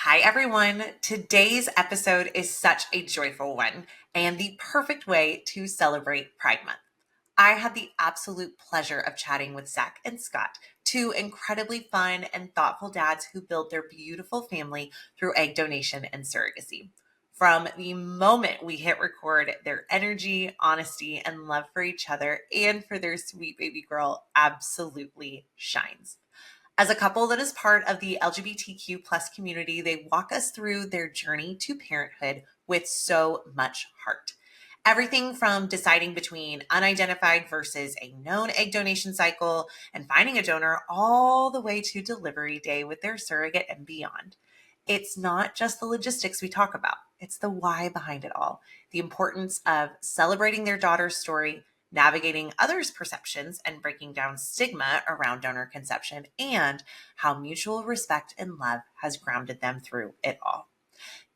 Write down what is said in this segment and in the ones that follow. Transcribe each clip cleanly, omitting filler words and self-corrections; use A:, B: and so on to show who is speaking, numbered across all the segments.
A: Hi, everyone. Today's episode is such a joyful one and the perfect way to celebrate Pride Month. I had the absolute pleasure of chatting with Zach and Scott, two incredibly fun and thoughtful dads who built their beautiful family through egg donation and surrogacy. From the moment we hit record, their energy, honesty, and love for each other and for their sweet baby girl absolutely shines. As a couple that is part of the LGBTQ plus community, they walk us through their journey to parenthood with so much heart. Everything from deciding between unidentified versus a known egg donation cycle and finding a donor, all the way to delivery day with their surrogate and beyond. It's not just the logistics we talk about, it's the why behind it all. The importance of celebrating their daughter's story, navigating others' perceptions, and breaking down stigma around donor conception, and how mutual respect and love has grounded them through it all.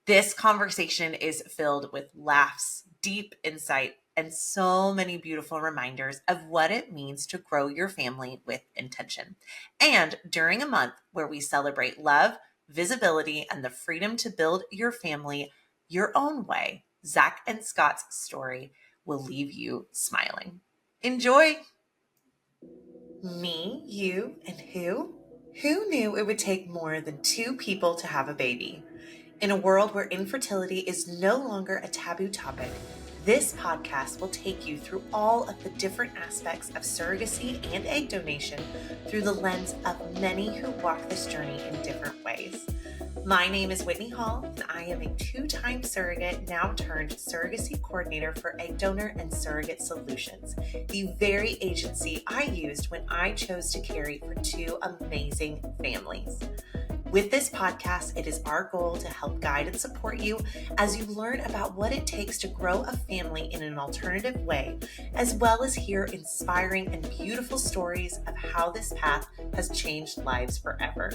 A: This conversation is filled with laughs, deep insight, and so many beautiful reminders of what it means to grow your family with intention. And during a month where we celebrate love, visibility, and the freedom to build your family your own way, Zach and Scott's story will leave you smiling. Enjoy! Me, you, and who? Who knew it would take more than two people to have a baby? In a world where infertility is no longer a taboo topic, this podcast will take you through all of the different aspects of surrogacy and egg donation through the lens of many who walk this journey in different ways. My name is Whitney Hall, and I am a two-time surrogate, now turned surrogacy coordinator for Egg Donor and Surrogate Solutions, the very agency I used when I chose to carry for two amazing families. With this podcast, it is our goal to help guide and support you as you learn about what it takes to grow a family in an alternative way, as well as hear inspiring and beautiful stories of how this path has changed lives forever.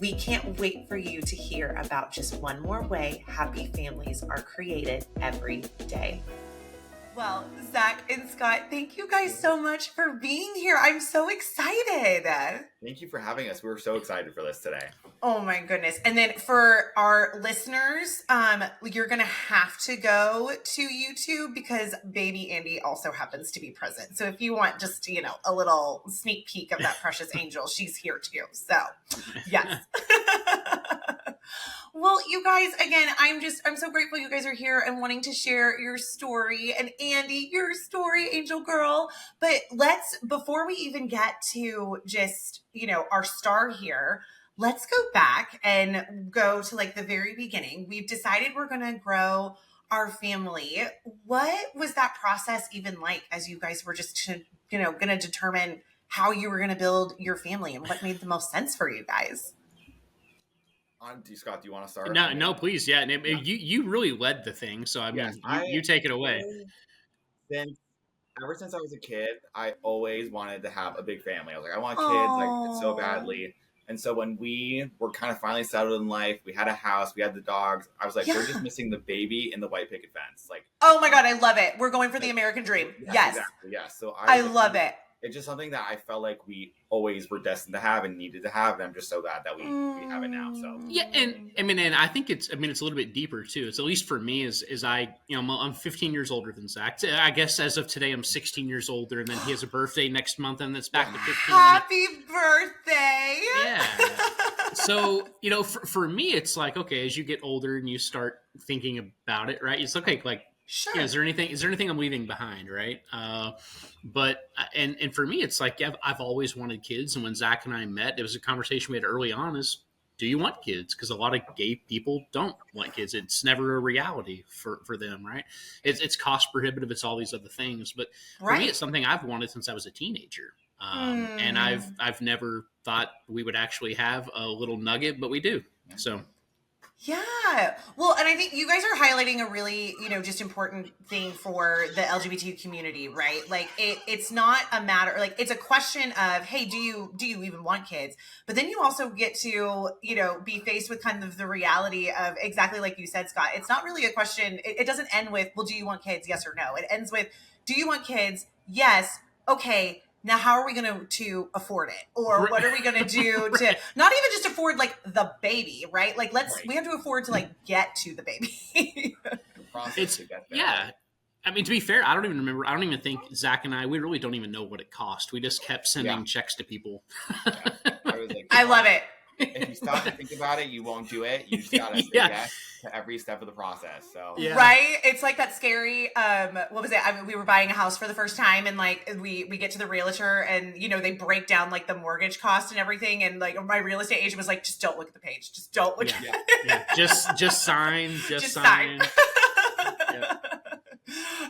A: We can't wait for you to hear about just one more way happy families are created every day. Well, Zach and Scott, thank you guys so much for being here. I'm so excited.
B: Thank you for having us. We're so excited for this today.
A: Oh my goodness. And then for our listeners, you're going to have to go to YouTube because baby Andy also happens to be present. So if you want just, a little sneak peek of that precious angel, she's here too. So yes. Well, you guys, again, I'm so grateful you guys are here and wanting to share your story. And Andy, your story, angel girl. But before we even get to just, our star here, let's go back and go to the very beginning. We've decided we're going to grow our family. What was that process even like as you guys were just, going to determine how you were going to build your family and what made the most sense for you guys?
B: Scott, do you want to start?
C: No, please. Yeah. And you really led the thing. So, you take it away.
B: Ever since I was a kid, I always wanted to have a big family. I was like, I want kids so badly. And so when we were kind of finally settled in life, we had a house, we had the dogs. I was like, We're just missing the baby in the white picket fence.
A: Oh my God, I love it. We're going for the American dream. Yes.
B: Exactly. Yeah. So
A: I love it.
B: It's just something that I felt like we always were destined to have and needed to have. And I'm just so glad that we have it now. So
C: yeah, and I think it's a little bit deeper too. It's at least for me is I'm 15 years older than Zach. I guess as of today I'm 16 years older, and then he has a birthday next month, and it's back to 15.
A: Happy birthday!
C: Yeah. So for me, it's like, okay, as you get older and you start thinking about it, right? It's okay, sure. Is there anything I'm leaving behind, right? But for me, it's like I've always wanted kids, and when Zach and I met, it was a conversation we had early on: is do you want kids? Because a lot of gay people don't want kids. It's never a reality for them, right? It's cost prohibitive. It's all these other things, but for me, it's something I've wanted since I was a teenager, and I've never thought we would actually have a little nugget, but we do. So.
A: Yeah. Well, and I think you guys are highlighting a really, just important thing for the LGBT community, right? It's not a matter, it's a question of, hey, do you even want kids? But then you also get to, be faced with kind of the reality of exactly like you said, Scott. It's not really a question. It doesn't end with, well, do you want kids? Yes or no. It ends with, do you want kids? Yes. Okay. now how are we going to afford it? Or what are we going to do to not even just afford like the baby, right? Like we have to afford to like get to the baby.
B: The process to get there.
C: Yeah. I mean, to be fair, I don't even think Zach and we really don't even know what it cost. We just kept sending checks to people.
B: I was like,
A: I love it.
B: If you stop to think about it, you won't do it. You just gotta say yes to every step of the process. So
A: right, it's like that scary. What was it? I mean, we were buying a house for the first time, and like we get to the realtor, and you know they break down like the mortgage cost and everything, and like my real estate agent was like, just don't look at the page, just don't look.
C: At it. Just sign, just sign.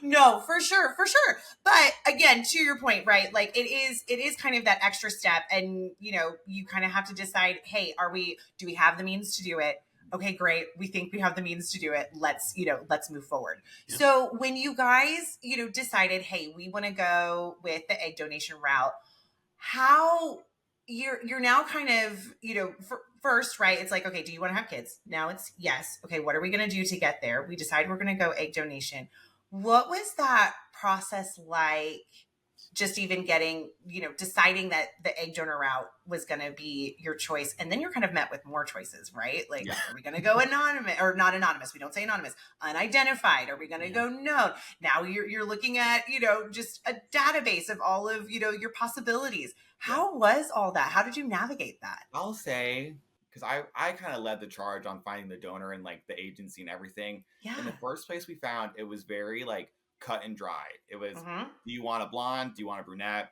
A: No, for sure. But again, to your point, right? Like it is kind of that extra step, and you know, you kind of have to decide, hey, do we have the means to do it? Okay, great. We think we have the means to do it. Let's move forward. Yeah. So when you guys, decided, hey, we want to go with the egg donation route, how you're now kind of, first, right? It's like, okay, do you want to have kids? Now it's yes. Okay, what are we going to do to get there? We decide we're going to go egg donation. What was that process like? Just even getting, deciding that the egg donor route was going to be your choice. And then you're kind of met with more choices, right? Like, are we going to go anonymous or not anonymous? We don't say anonymous, unidentified. Are we going to go known? Now you're looking at, just a database of all of, your possibilities. How was all that? How did you navigate that?
B: I'll say, because I kind of led the charge on finding the donor and like the agency and everything. Yeah. In the first place we found, it was very like cut and dry. It was, do you want a blonde? Do you want a brunette?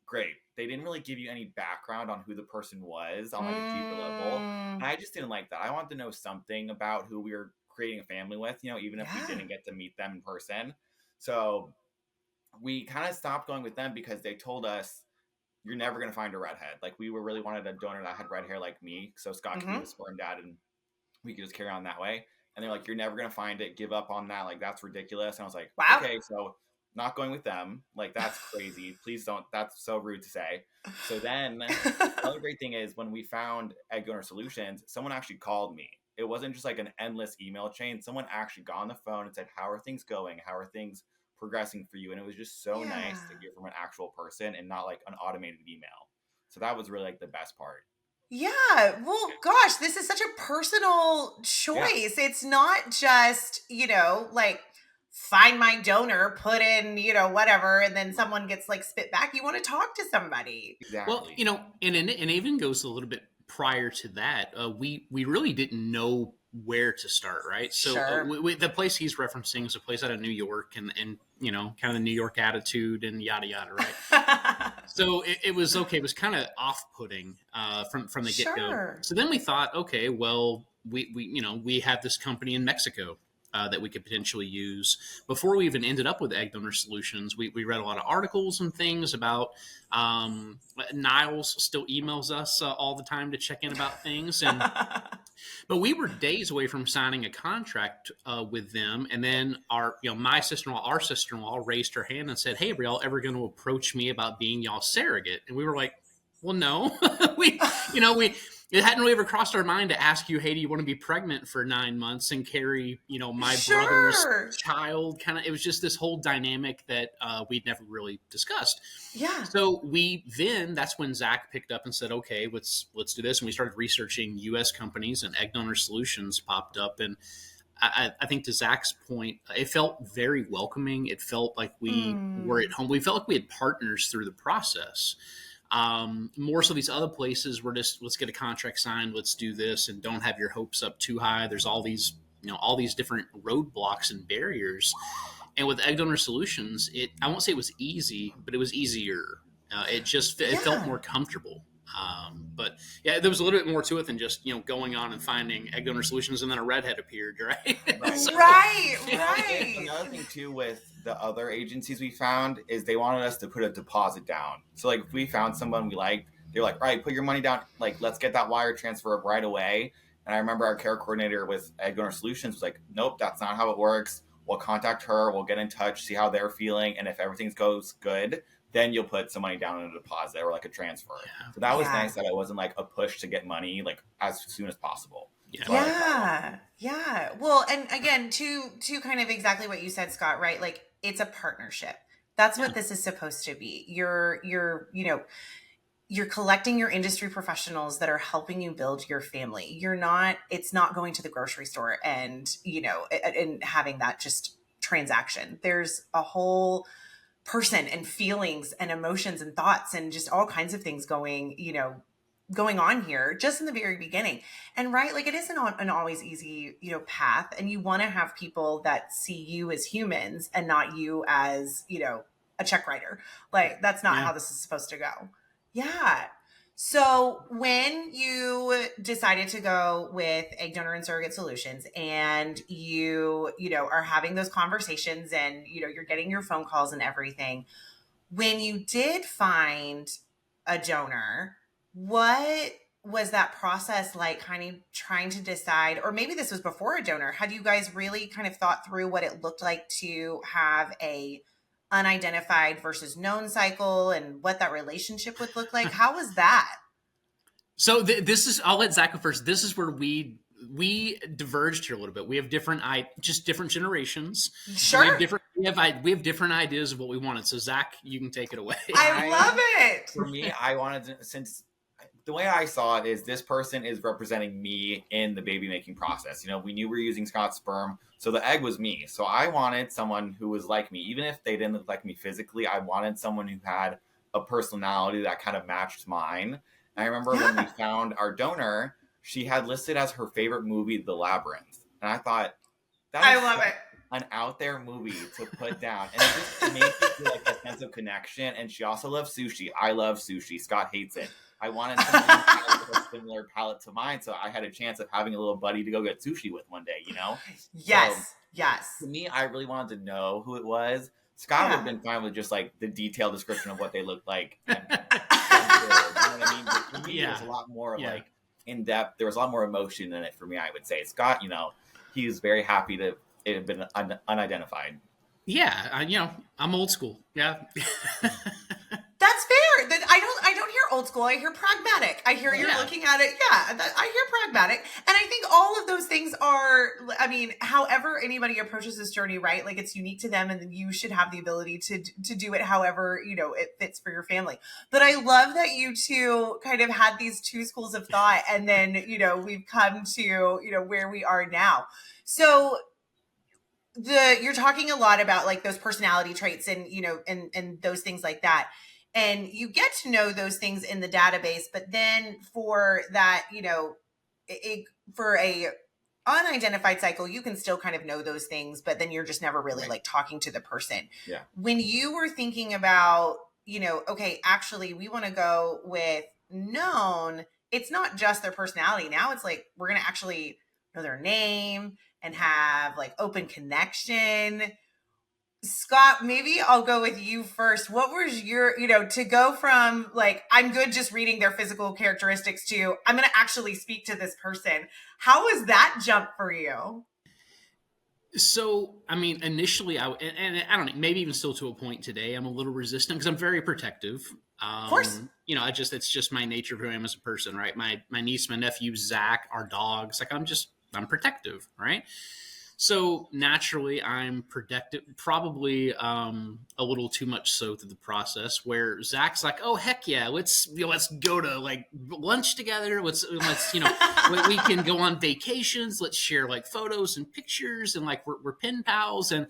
B: Great. They didn't really give you any background on who the person was on like a deeper level. And I just didn't like that. I wanted to know something about who we were creating a family with, even if we didn't get to meet them in person. So we kind of stopped going with them because they told us, you're never going to find a redhead. Like we really wanted a donor that had red hair like me. So Scott could be the sperm dad and we could just carry on that way. And they're like, you're never going to find it. Give up on that. Like, that's ridiculous. And I was like, wow. Okay, so not going with them. Like, that's crazy. Please don't. That's so rude to say. So then the other great thing is when we found Egg Donor Solutions, someone actually called me. It wasn't just like an endless email chain. Someone actually got on the phone and said, how are things going? How are things progressing for you? And it was just so nice to hear from an actual person and not like an automated email. So that was really like the best part.
A: Yeah. Well, gosh, this is such a personal choice. Yeah. It's not just, like find my donor, put in, whatever, and then someone gets like spit back. You want to talk to somebody.
B: Exactly.
C: Well, and it even goes a little bit prior to that. We really didn't know where to start, right? So the place he's referencing is a place out of New York and kind of the New York attitude and yada yada, right? So it was okay. It was kind of off-putting from the get-go. So then we thought, okay, well, we have this company in Mexico that we could potentially use. Before we even ended up with Egg Donor Solutions, we read a lot of articles and things about Niles still emails us all the time to check in about things. And but we were days away from signing a contract with them. And then our sister-in-law raised her hand and said, hey, are y'all ever going to approach me about being y'all surrogate? And we were like, well, no. It hadn't really ever crossed our mind to ask you, hey, do you want to be pregnant for 9 months and carry, my brother's child? It was just this whole dynamic that we'd never really discussed.
A: Yeah.
C: So that's when Zach picked up and said, okay, let's do this. And we started researching U.S. companies, and Egg Donor Solutions popped up. And I think to Zach's point, it felt very welcoming. It felt like we were at home. We felt like we had partners through the process. More so these other places were just, let's get a contract signed, let's do this, and don't have your hopes up too high. There's all these different roadblocks and barriers. And with Egg Donor Solutions, I won't say it was easy, but it was easier. It felt more comfortable. But yeah, there was a little bit more to it than just, going on and finding Egg Donor Solutions and then a redhead appeared, right?
A: Right.
B: Another thing too with the other agencies we found is they wanted us to put a deposit down. So like if we found someone we liked, they're like, all right, put your money down. Like, let's get that wire transfer right away. And I remember our care coordinator with Egg Donor Solutions was like, nope, that's not how it works. We'll contact her. We'll get in touch, see how they're feeling. And if everything goes good, then you'll put some money down in a deposit or like a transfer. Yeah. So that was nice that it wasn't like a push to get money like as soon as possible.
A: Yeah. Well, and again, to kind of exactly what you said, Scott, right? Like it's a partnership. That's what this is supposed to be. You're collecting your industry professionals that are helping you build your family. It's not going to the grocery store and, and having that just transaction. There's a whole person and feelings and emotions and thoughts and just all kinds of things going on here just in the very beginning. And right, like it isn't an always easy, path. And you want to have people that see you as humans and not you as, a check writer. Like that's not how this is supposed to go. Yeah. So when you decided to go with egg donor and surrogate solutions and you are having those conversations and, you're getting your phone calls and everything, when you did find a donor, what was that process like, kind of trying to decide, or maybe this was before a donor, had you guys really kind of thought through what it looked like to have a unidentified versus known cycle and what that relationship would look like? How was that?
C: So I'll let Zach go first. This is where we diverged here a little bit. We have different generations.
A: Sure.
C: We have different ideas of what we wanted. So Zach, you can take it away.
A: I love it.
B: For me, I wanted to, since the way I saw it is this person is representing me in the baby making process. We knew we were using Scott's sperm, so the egg was me. So I wanted someone who was like me, even if they didn't look like me physically. I wanted someone who had a personality that kind of matched mine. And I remember when we found our donor, she had listed as her favorite movie The Labyrinth, and I thought,
A: I love it.
B: An out there movie to put down, and it just made me feel like a sense of connection. And she also loves sushi. I love sushi. Scott hates it. I wanted something with a similar palate to mine, so I had a chance of having a little buddy to go get sushi with one day,
A: Yes,
B: so,
A: yes.
B: To me, I really wanted to know who it was. Scott would have been fine with just like the detailed description of what they looked like. You know what I mean? But for me, it was a lot more like in depth. There was a lot more emotion in it for me, I would say. Scott, he was very happy to it had been unidentified.
C: Yeah, I'm old school. Yeah.
A: That's fair. I don't hear old school. I hear pragmatic. I hear you're looking at it. Yeah, I hear pragmatic. And I think all of those things are, however anybody approaches this journey, right? Like it's unique to them and you should have the ability to do it however, it fits for your family. But I love that you two kind of had these two schools of thought and then, we've come to, where we are now. So you're talking a lot about like those personality traits and, and those things like that. And you get to know those things in the database, but then for that, for a unidentified cycle, you can still kind of know those things, but then you're just never really like talking to the person.
B: Yeah.
A: When you were thinking about, okay, actually we want to go with known, it's not just their personality. Now it's like, we're going to actually know their name and have like open connection. Scott, maybe I'll go with you first. What was your, to go from like, I'm good just reading their physical characteristics to I'm going to actually speak to this person. How was that jump for you?
C: So, initially, and I don't know, maybe even still to a point today, I'm a little resistant because I'm very protective.
A: Of course.
C: It's just my nature of who I am as a person, right? My niece, my nephew, Zach, our dogs, like I'm protective, right? So naturally, I'm protective, probably a little too much so through the process. Where Zach's like, "Oh heck yeah, let's go to like lunch together. Let's we can go on vacations. Let's share like photos and pictures and like we're pen pals." And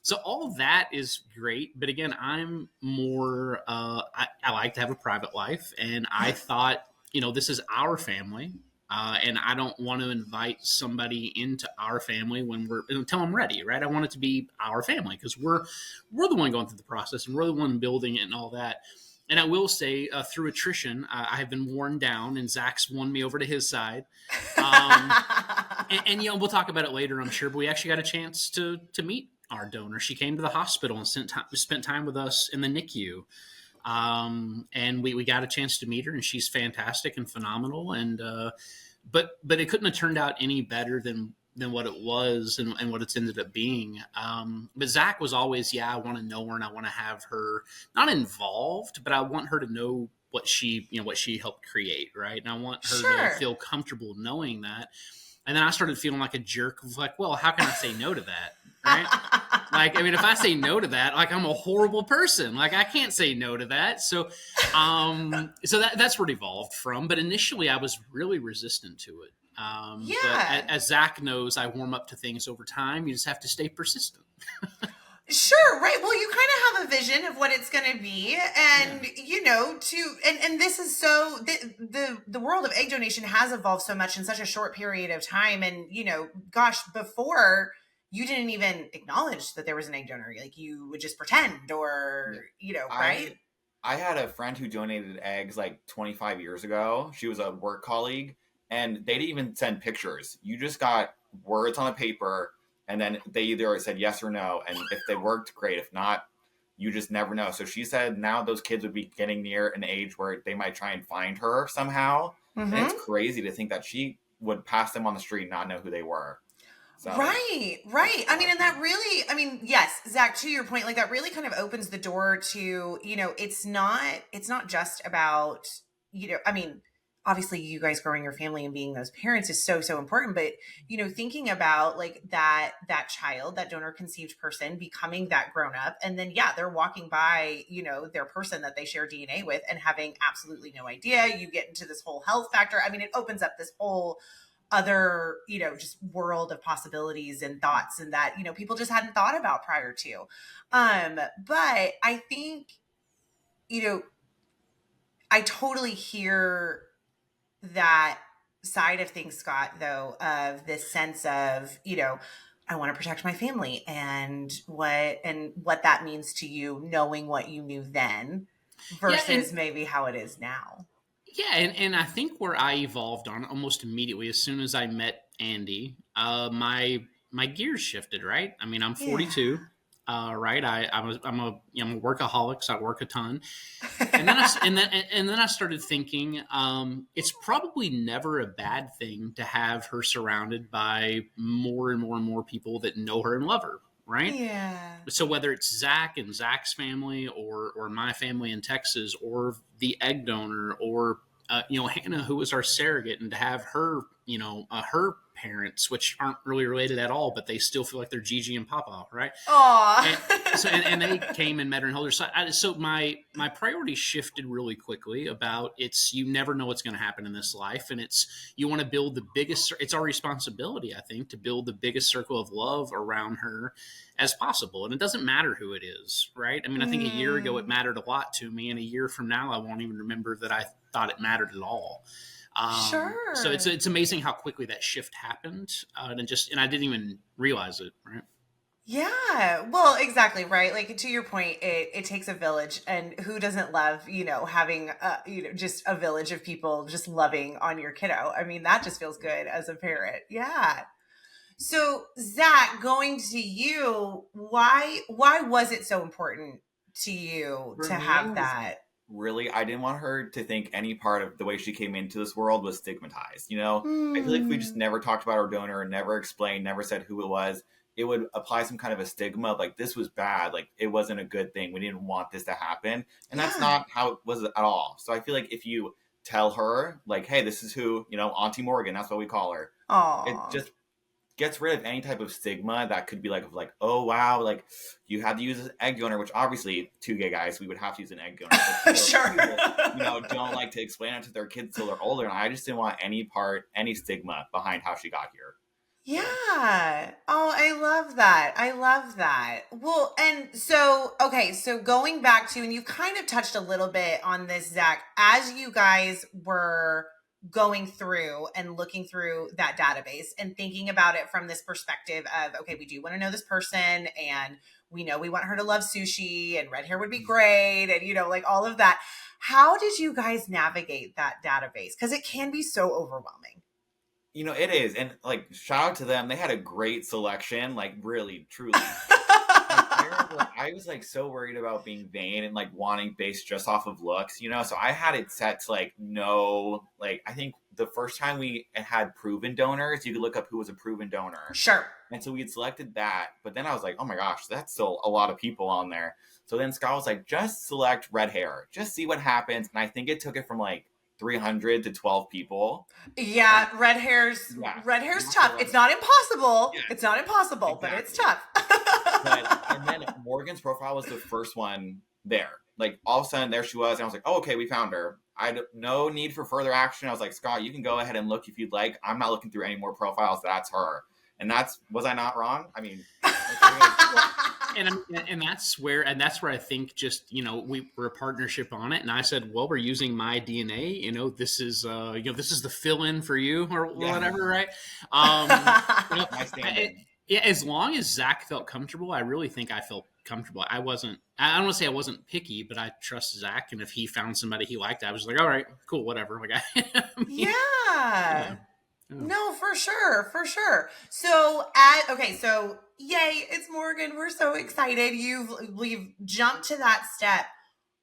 C: so all of that is great. But again, I'm more I like to have a private life, and I thought this is our family. And I don't want to invite somebody into our family until I'm ready, right? I want it to be our family because we're the one going through the process and we're the one building it and all that. And I will say, through attrition, I have been worn down, and Zach's won me over to his side. And we'll talk about it later, I'm sure. But we actually got a chance to meet our donor. She came to the hospital and spent time with us in the NICU. And we got a chance to meet her, and she's fantastic and phenomenal. And but it couldn't have turned out any better than what it was and what it's ended up being. But Zach was always, I want to know her and I want to have her not involved, but I want her to know what she helped create. Right. And I want her to feel comfortable knowing that. And then I started feeling like a jerk of like, well, how can I say no to that? Right. Like, I mean, if I say no to that, like I'm a horrible person. Like I can't say no to that. So, that's where it evolved from. But initially I was really resistant to it. But as Zach knows, I warm up to things over time. You just have to stay persistent.
A: Sure, right. Well, you kind of have a vision of what it's going to be, and and this is so the world of egg donation has evolved so much in such a short period of time, and gosh, before you didn't even acknowledge that there was an egg donor, like you would just pretend, or right?
B: I had a friend who donated eggs like 25 years ago. She was a work colleague, and they didn't even send pictures. You just got words on a paper. And then they either said yes or no. And if they worked, great. If not, you just never know. So she said now those kids would be getting near an age where they might try and find her somehow. Mm-hmm. And it's crazy to think that she would pass them on the street and not know who they were.
A: So, right. I mean, and that really, yes, Zach, to your point, like that really kind of opens the door to, it's not just about, obviously you guys growing your family and being those parents is so, so important. But, thinking about like that child, that donor conceived person becoming that grown up. And then, they're walking by, their person that they share DNA with and having absolutely no idea. You get into this whole health factor. I mean, it opens up this whole other, just world of possibilities and thoughts and that, people just hadn't thought about prior to. But I think, I totally hear that side of things, Scott, though, of this sense of, I want to protect my family and what that means to you, knowing what you knew then versus maybe how it is now.
C: Yeah. And I think where I evolved on almost immediately, as soon as I met Andy, my gears shifted, right? I mean, I'm 42. Right. I'm a workaholic, so I work a ton. And then I started thinking, it's probably never a bad thing to have her surrounded by more and more and more people that know her and love her. Right.
A: Yeah.
C: So whether it's Zach and Zach's family or my family in Texas or the egg donor or, Hannah, who was our surrogate, and to have her, her parents, which aren't really related at all, but they still feel like they're Gigi and Papa, right?
A: Aww.
C: And they came and met her and held her side. So my priorities shifted really quickly about you never know what's going to happen in this life. And you want to build the biggest, it's our responsibility, I think, to build the biggest circle of love around her as possible. And it doesn't matter who it is, right? I mean, I think a year ago it mattered a lot to me. And a year from now, I won't even remember that I thought it mattered at all.
A: Sure.
C: So it's amazing how quickly that shift happened, and I didn't even realize it. Right.
A: Yeah. Well, exactly. Right. Like to your point, it takes a village, and who doesn't love, having, just a village of people just loving on your kiddo. I mean, that just feels good as a parent. Yeah. So Zach, going to you, why was it so important to you to have that?
B: Really, I didn't want her to think any part of the way she came into this world was stigmatized. I feel like if we just never talked about our donor, never explained, never said who it was, it would apply some kind of a stigma of like, this was bad. Like it wasn't a good thing. We didn't want this to happen. And that's not how it was at all. So I feel like if you tell her like, hey, this is who, Auntie Morgan, that's what we call her.
A: Aww.
B: It just gets rid of any type of stigma that could be like, oh wow, like you had to use an egg donor, which obviously 2 gay guys, we would have to use an egg donor.
A: Sure.
B: People, don't like to explain it to their kids till they're older. And I just didn't want any stigma behind how she got here.
A: Yeah. Oh, I love that. Well, and so, okay, so going back to, and you've kind of touched a little bit on this, Zach, as you guys were going through and looking through that database and thinking about it from this perspective of, okay, we do want to know this person, and we know we want her to love sushi, and red hair would be great, and like all of that. How did you guys navigate that database? Because it can be so overwhelming.
B: It is. And like, shout out to them. They had a great selection, like really, truly. I was like so worried about being vain and like wanting based just off of looks, so I had it set to like, no, like I think the first time we had proven donors, you could look up who was a proven donor.
A: Sure.
B: And so we had selected that, but then I was like, oh my gosh, that's still a lot of people on there. So then Scott was like, just select red hair, just see what happens. And I think it took it from like 300 to 12 people.
A: Yeah, red hair's tough. It's not impossible. Yeah. It's not impossible, exactly. But it's tough.
B: And then Morgan's profile was the first one there. Like all of a sudden there she was, and I was like, oh, okay, we found her. I had no need for further action. I was like, Scott, you can go ahead and look if you'd like. I'm not looking through any more profiles. That's her. And was I not wrong? I mean,
C: and that's where I think just, we're a partnership on it. And I said, well, we're using my DNA, this is the fill-in for you or whatever. Right. Yeah, as long as Zach felt comfortable, I really think I felt comfortable. I don't want to say I wasn't picky, but I trust Zach. And if he found somebody he liked, I was like, all right, cool, whatever. Like,
A: yeah. No, for sure. So yay, it's Morgan. We're so excited. We've jumped to that step.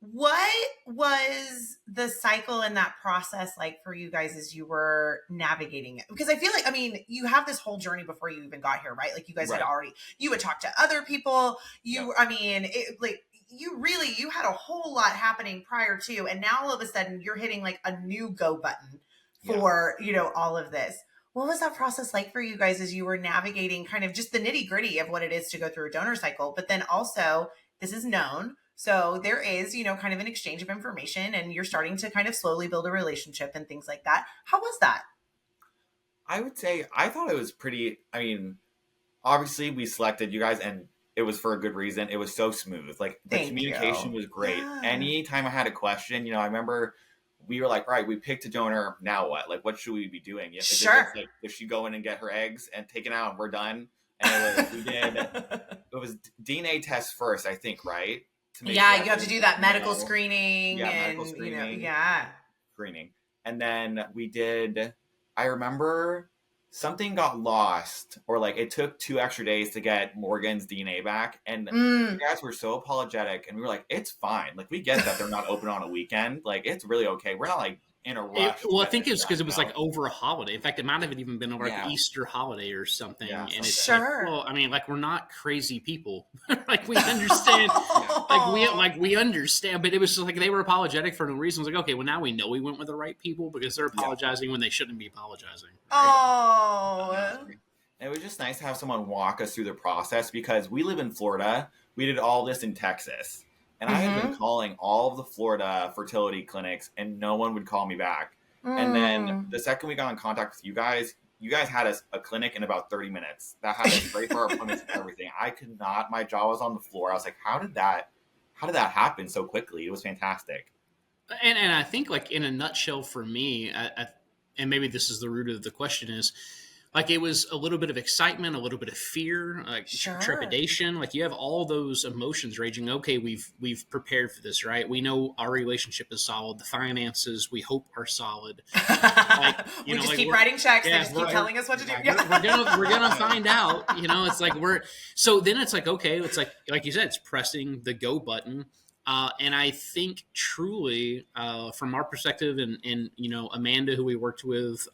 A: What was the cycle in that process like for you guys as you were navigating it? Because I feel like, you have this whole journey before you even got here, right? Like you guys had talked to other people. You had a whole lot happening prior to, and now all of a sudden you're hitting like a new go button for, all of this. What was that process like for you guys as you were navigating kind of just the nitty gritty of what it is to go through a donor cycle? But then also this is known. So there is, kind of an exchange of information, and you're starting to kind of slowly build a relationship and things like that. How was that?
B: I would say I thought it was pretty, obviously we selected you guys and it was for a good reason. It was so smooth. Like the communication was great. Yeah. Anytime I had a question, I remember we were like, all right, we picked a donor. Now what? Like, what should we be doing?
A: Sure.
B: Does she go in and get her eggs and take it out and we're done? And it was DNA test first, I think, right?
A: You have to do that medical screening.
B: Screening. And then we did, I remember something got lost, or like it took 2 extra days to get Morgan's DNA back. And you guys were so apologetic, and we were like, it's fine. Like, we get that they're not open on a weekend. Like, it's really okay. We're not like in a rush.
C: I think it was because it was like over a holiday. In fact, it might have even been over like Easter holiday or something.
B: Yeah,
C: and it's like, we're not crazy people. Like we understand, we understand. But it was just like they were apologetic for no reason. It was like, okay, well now we know we went with the right people because they're apologizing when they shouldn't be apologizing.
A: Right? Oh.
B: And it was just nice to have someone walk us through the process because we live in Florida. We did all this in Texas. And I had been calling all of the Florida fertility clinics, and no one would call me back. And then the second we got in contact with you guys had us a clinic in about 30 minutes. That had us great for our appointments and everything. I could not. My jaw was on the floor. I was like, how did that happen so quickly? It was fantastic.
C: And I think, like, in a nutshell for me, and maybe this is the root of the question, is like it was a little bit of excitement, a little bit of fear, like trepidation. Like you have all those emotions raging. Okay, we've prepared for this, right? We know our relationship is solid. The finances we hope are solid. Like,
A: we just keep writing checks. They just keep telling us what to do.
C: We're gonna find out. It's like so then it's like, okay, it's like you said, it's pressing the go button. And I think truly, from our perspective, and Amanda, who we worked with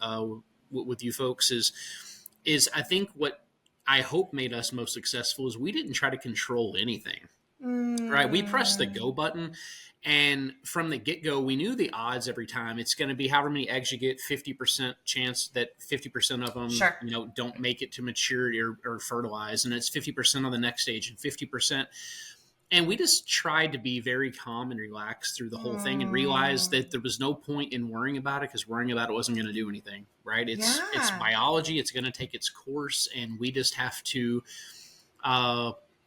C: you folks, is I think what I hope made us most successful is we didn't try to control anything. Right? We pressed the go button, and from the get-go, we knew the odds every time. It's going to be however many eggs you get, 50% chance that 50% of them, don't make it to maturity or fertilize, and it's 50% on the next stage and 50%. And we just tried to be very calm and relaxed through the whole thing and realized that there was no point in worrying about it because worrying about it wasn't going to do anything, right? It's biology. It's going to take its course, and we just have to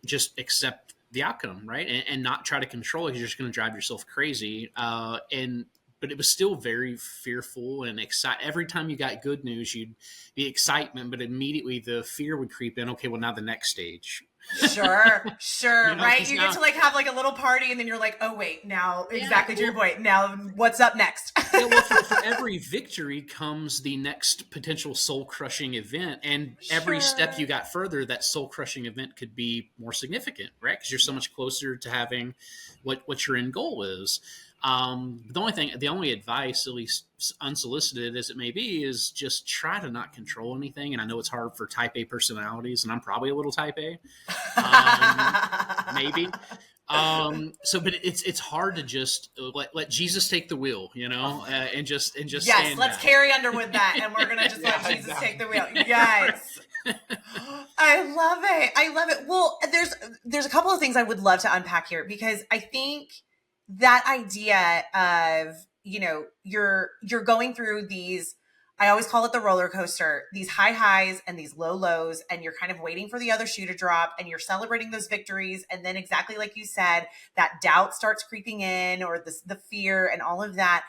C: just accept the outcome, right? And not try to control it because you're just going to drive yourself crazy. But it was still very fearful and excited. Every time you got good news, you'd be excitement, but immediately the fear would creep in. Okay, well, now the next stage.
A: Sure. Right? You get to like have like a little party, and then you're like, oh wait, now to your point. Now what's up next?
C: For every victory comes the next potential soul crushing event, and every step you got further, that soul crushing event could be more significant, right? Because you're so much closer to having what your end goal is. The only advice, at least unsolicited as it may be, is just try to not control anything. And I know it's hard for type A personalities, and I'm probably a little type A, maybe. But it's hard to just let Jesus take the wheel, and just
A: yes, let's carry Underwood that, and we're gonna just let Jesus take the wheel. Yes. I love it. I love it. Well, there's a couple of things I would love to unpack here, because I think that idea of, you're going through these, I always call it the roller coaster, these high highs and these low lows, and you're kind of waiting for the other shoe to drop, and you're celebrating those victories. And then, exactly like you said, that doubt starts creeping in, or the fear and all of that.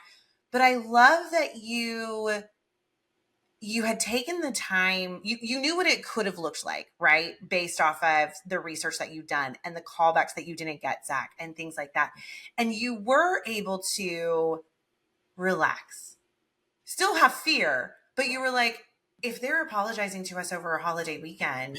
A: But I love that you had taken the time, you knew what it could have looked like, right? Based off of the research that you've done and the callbacks that you didn't get, Zach, and things like that. And you were able to relax, still have fear, but you were like, if they're apologizing to us over a holiday weekend,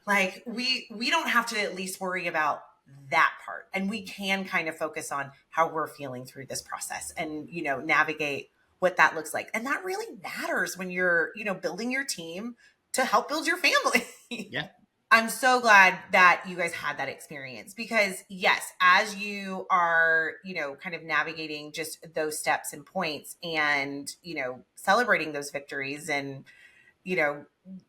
A: like we don't have to at least worry about that part. And we can kind of focus on how we're feeling through this process and, navigate what that looks like. And that really matters when you're, building your team to help build your family.
C: Yeah.
A: I'm so glad that you guys had that experience, because yes, as you are, kind of navigating just those steps and points and, celebrating those victories and,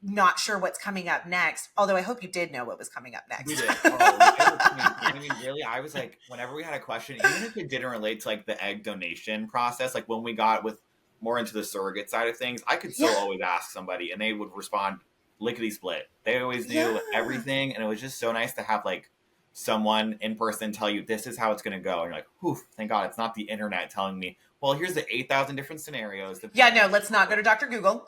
A: not sure what's coming up next. Although I hope you did know what was coming up next.
B: We did. I mean, really, I was like, whenever we had a question, even if it didn't relate to like the egg donation process, like when we got with more into the surrogate side of things, I could still always ask somebody and they would respond lickety split. They always knew everything. And it was just so nice to have like someone in person tell you, this is how it's going to go. And you're like, whew, thank God it's not the internet telling me, well, here's the 8,000 different scenarios.
A: No, let's not go to Dr. Google.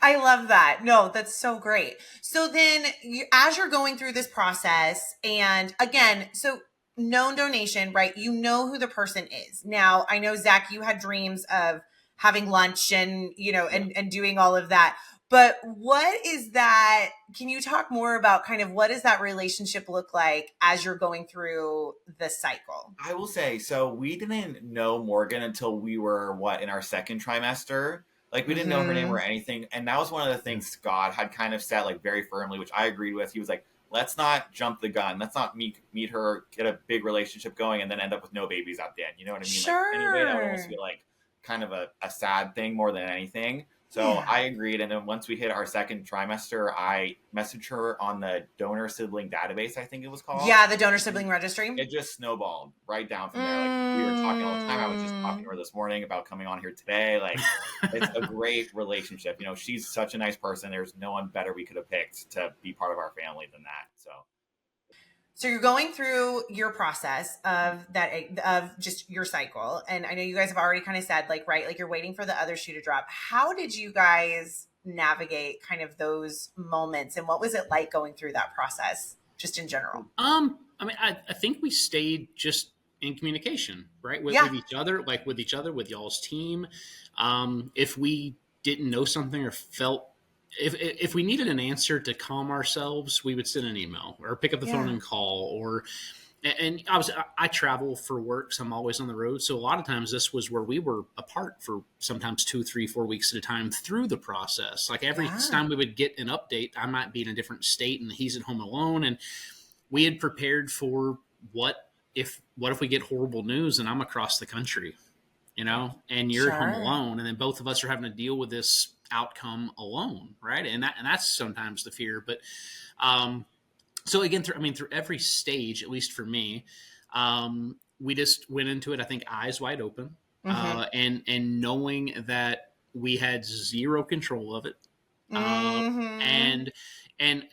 A: I love that. No, that's so great. So then as you're going through this process, and again, so known donation, right? You know who the person is. Now, I know, Zach, you had dreams of having lunch and, and doing all of that. But what is that? Can you talk more about kind of what does that relationship look like as you're going through the cycle?
B: I will say, so we didn't know Morgan until we were, in our second trimester. Like, we didn't know her name or anything. And that was one of the things Scott had kind of said, like, very firmly, which I agreed with. He was like, let's not jump the gun. Let's not meet her, get a big relationship going, and then end up with no babies at the end. You know what I mean?
A: Sure.
B: Like, anyway, that would almost feel like kind of a sad thing more than anything. So I agreed. And then once we hit our second trimester, I messaged her on the donor sibling database, I think it was called.
A: Yeah, the donor sibling registry.
B: It just snowballed right down from there. Like, we were talking all the time. I was just talking to her this morning about coming on here today. Like, it's a great relationship. She's such a nice person. There's no one better we could have picked to be part of our family than that.
A: So you're going through your process of just your cycle. And I know you guys have already kind of said, like, right, like you're waiting for the other shoe to drop. How did you guys navigate kind of those moments? And what was it like going through that process just in general?
C: I mean, I think we stayed just in communication, right? With each other, with y'all's team. If we didn't know something or felt, if we needed an answer to calm ourselves, we would send an email or pick up the phone and call. And I travel for work, so I'm always on the road. So a lot of times this was where we were apart for sometimes 2, 3, 4 weeks at a time through the process. Like every time we would get an update, I might be in a different state and he's at home alone. And we had prepared for what if we get horrible news and I'm across the country, and you're at home alone, and then both of us are having to deal with this outcome alone, right? And that's sometimes the fear. But so again, through every stage, at least for me, we just went into it, I think, eyes wide open, and knowing that we had zero control of it, and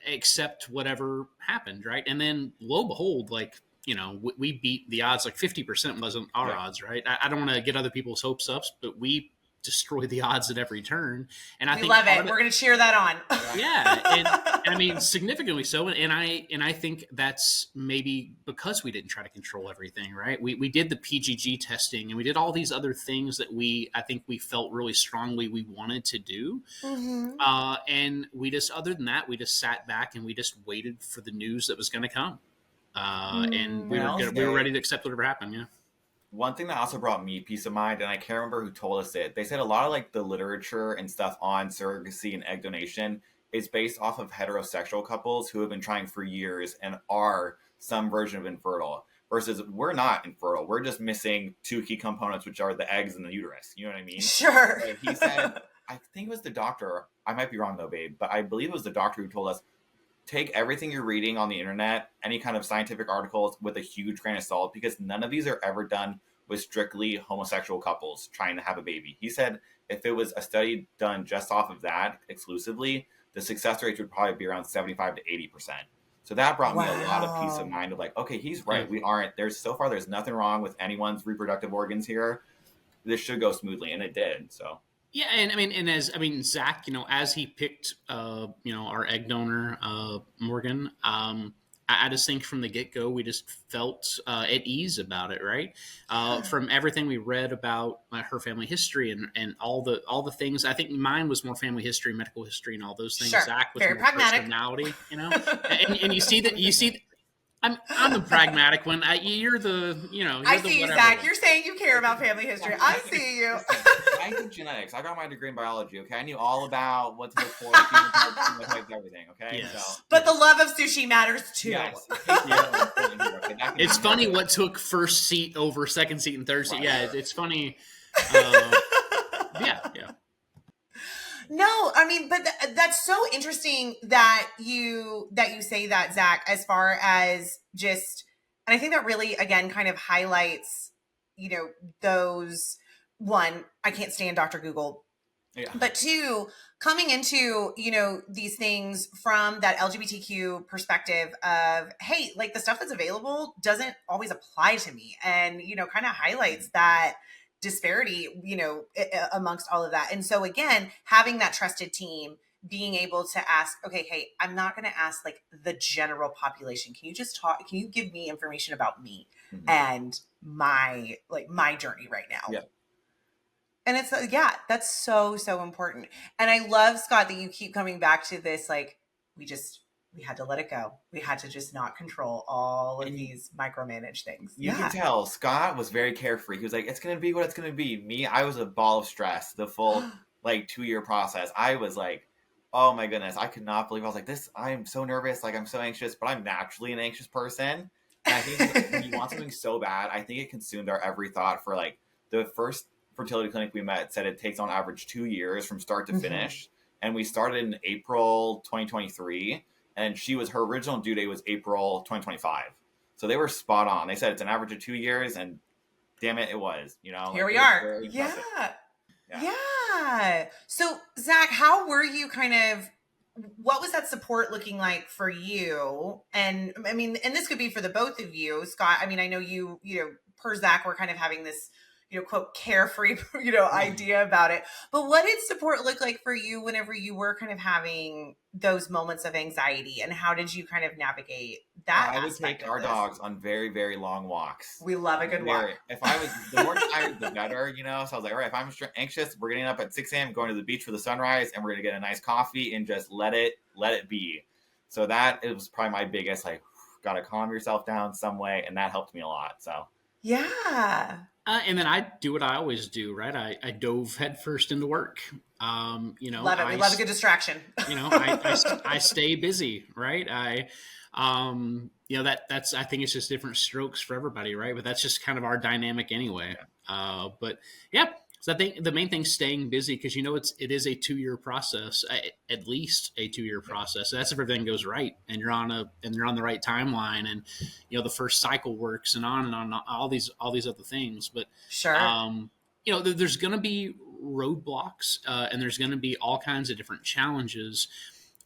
C: accept whatever happened, right? And then lo and behold, like, we beat the odds. Like 50% wasn't our odds, right? I don't want to get other people's hopes up, but we destroy the odds at every turn. And I think
A: love it. We're going to cheer that on.
C: Yeah. And I mean, significantly so. And I think that's maybe because we didn't try to control everything, right? We did the PGG testing and we did all these other things that I think we felt really strongly we wanted to do. And we just, other than that, we just sat back and we just waited for the news that was going to come. And we were ready to accept whatever happened. Yeah.
B: One thing that also brought me peace of mind, and I can't remember who told us it, they said a lot of like the literature and stuff on surrogacy and egg donation is based off of heterosexual couples who have been trying for years and are some version of infertile, versus we're not infertile. We're just missing two key components, which are the eggs and the uterus. You know what I mean?
A: Sure.
B: So he said I think it was the doctor. I might be wrong though, babe, but I believe it was the doctor who told us, take everything you're reading on the internet, any kind of scientific articles, with a huge grain of salt, because none of these are ever done with strictly homosexual couples trying to have a baby. He said if it was a study done just off of that exclusively, the success rate would probably be around 75 to 80%. So that brought me a lot of peace of mind of like, okay, he's right. We aren't, there's nothing wrong with anyone's reproductive organs here. This should go smoothly. And it did. So.
C: Yeah, and Zach, as he picked, our egg donor, Morgan, I just think from the get go we just felt at ease about it, right? From everything we read about her family history and all the things, I think mine was more family history, medical history, and all those things.
A: Sure.
C: Zach was
A: very
C: more
A: pragmatic
C: personality, and you see that. I'm the pragmatic one. You're the,
A: I see you, Zach. You're saying you care about family history. I see you.
B: I did genetics. I got my degree in biology. Okay, I knew all about what to look for, everything. Okay,
C: yes.
B: So,
A: but the love of sushi matters too.
B: Yes.
C: It's funny what took first seat over second seat and third seat.
B: Right.
C: Yeah, it's funny. Yeah.
A: No, I mean, but that's so interesting that you say that, Zach, as far as just, and I think that really, again, kind of highlights, those, one, I can't stand Dr. Google, but two, coming into, these things from that LGBTQ perspective of, hey, like the stuff that's available doesn't always apply to me. And, kind of highlights that disparity, amongst all of that. And so again, having that trusted team, being able to ask, okay, hey, I'm not going to ask like the general population. Can you give me information about me and my journey right now?
B: Yeah.
A: And it's, that's so, so important. And I love, Scott, that you keep coming back to this, like, we had to let it go. We had to just not control all of these micromanaged things.
B: You can tell Scott was very carefree. He was like, it's going to be what it's going to be. Me, I was a ball of stress the full 2-year process. I was like, oh my goodness, I could not believe I was like this. I am so nervous. Like I'm so anxious, but I'm naturally an anxious person. And I think when you want something so bad, I think it consumed our every thought. For like the first fertility clinic we met said it takes on average 2 years from start to finish. And we started in April 2023. And her original due date was April 2025. So they were spot on. They said it's an average of 2 years, and damn it, it was,
A: Here we are. Yeah. So Zach, how were you what was that support looking like for you? And I mean, and this could be for the both of you, Scott. I mean, I know you per Zach, we're kind of having this, quote, carefree, idea about it. But what did support look like for you whenever you were kind of having those moments of anxiety, and how did you kind of navigate that?
B: I would take our dogs on very, very long walks.
A: We love a good walk.
B: If I was, the more tired, the better, So I was like, all right, if I'm anxious, we're getting up at 6 a.m., going to the beach for the sunrise, and we're going to get a nice coffee and just let it be. So it was probably my biggest, got to calm yourself down some way. And that helped me a lot. So.
A: Yeah.
C: And then I do what I always do, right? I dove headfirst into work.
A: Love it. We love a good distraction.
C: I stay busy, right? That's, I think it's just different strokes for everybody, right? But that's just kind of our dynamic anyway. But yeah, so I think the main thing is staying busy, because it is a 2-year process, at least a 2-year process. So that's if everything goes right and you're on the right timeline, and the first cycle works, and on all these other things. But
A: sure,
C: there's going to be roadblocks, and there's going to be all kinds of different challenges,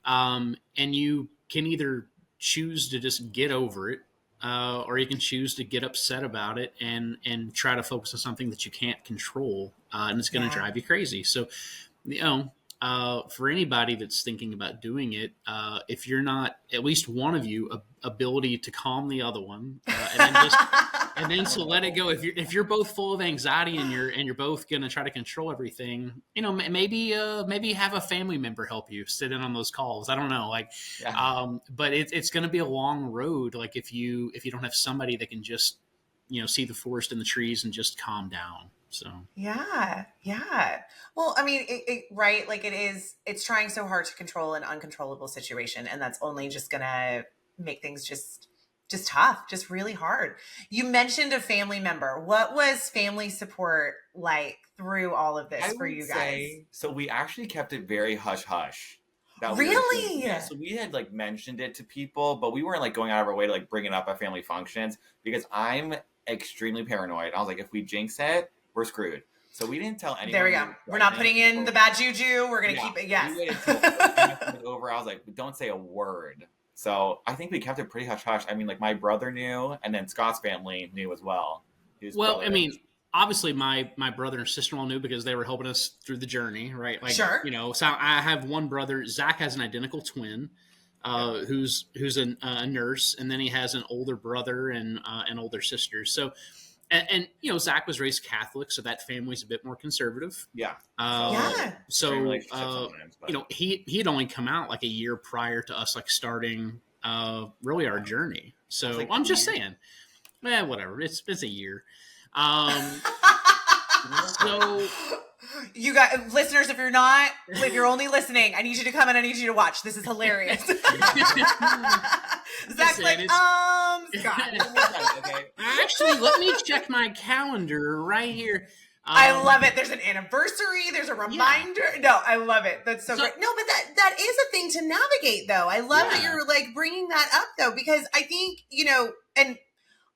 C: and you can either choose to just get over it, or you can choose to get upset about it and try to focus on something that you can't control, and it's going to drive you crazy. So, for anybody that's thinking about doing it, if you're not, at least one of you, ability to calm the other one, and then to let it go. If you're both full of anxiety and you're both going to try to control everything, maybe have a family member help you sit in on those calls. I don't know, but it's going to be a long road. Like if you don't have somebody that can just, see the forest and the trees and just calm down. So
A: yeah. Well, I mean, right? Like it's trying so hard to control an uncontrollable situation, and that's only just gonna make things just just tough, just really hard. You mentioned a family member. What was family support like through all of this for you guys?
B: So we actually kept it very hush hush.
A: Really?
B: Yeah, so we had like mentioned it to people, but we weren't like going out of our way to like bring it up at family functions because I'm extremely paranoid. I was like, if we jinx it, we're screwed. So we didn't tell anyone.
A: There we go. We're not putting in the bad juju. We're going to keep it. Yes.
B: We waited till it was over. I was like, don't say a word. So I think we kept it pretty hush hush. I mean, like my brother knew, and then Scott's family knew as well.
C: Well, I mean, obviously my brother and sister-in-law knew because they were helping us through the journey, right? Like,
A: sure.
C: You know, so I have one brother. Zach has an identical twin, who's a nurse, and then he has an older brother and an older sister. So, and you know, Zach was raised Catholic, so that family's a bit more conservative.
B: Yeah.
C: So you know, he had only come out like a year prior to us like starting really our journey. So like, I'm just saying, whatever. It's a year. So
A: you guys, listeners, if you're only listening, I need you to come and I need you to watch. This is hilarious. Zach's like, Scott.
B: Okay.
C: Actually, let me check my calendar right here.
A: I love it. There's an anniversary. There's a reminder. Yeah. No, I love it. That's so great. No, but that is a thing to navigate, though. I love that you're like bringing that up, though, because I think, you know, and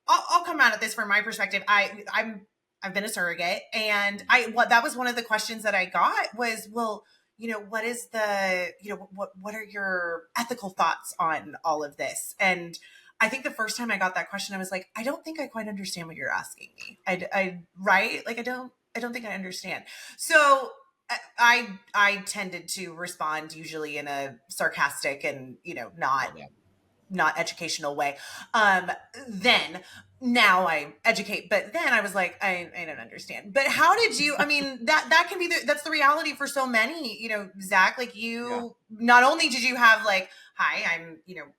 A: I'll come out at this from my perspective. I've been a surrogate, and that was one of the questions that I got was, well, you know, what is the, you know, what are your ethical thoughts on all of this? And I think the first time I got that question, I was like, I don't think I quite understand what you're asking me. Right? Like, I don't think I understand. So I tended to respond usually in a sarcastic and, you know, not educational way. Then now I educate, but then I was like, I don't understand. But how did you, I mean, that can be, that's the reality for so many, you know, Zach, like you, not only did you have like, hi,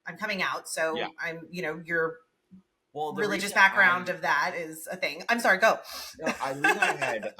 A: I'm coming out. So I'm, you know, your religious background of that is a thing. I'm sorry, go.
B: No, I knew I had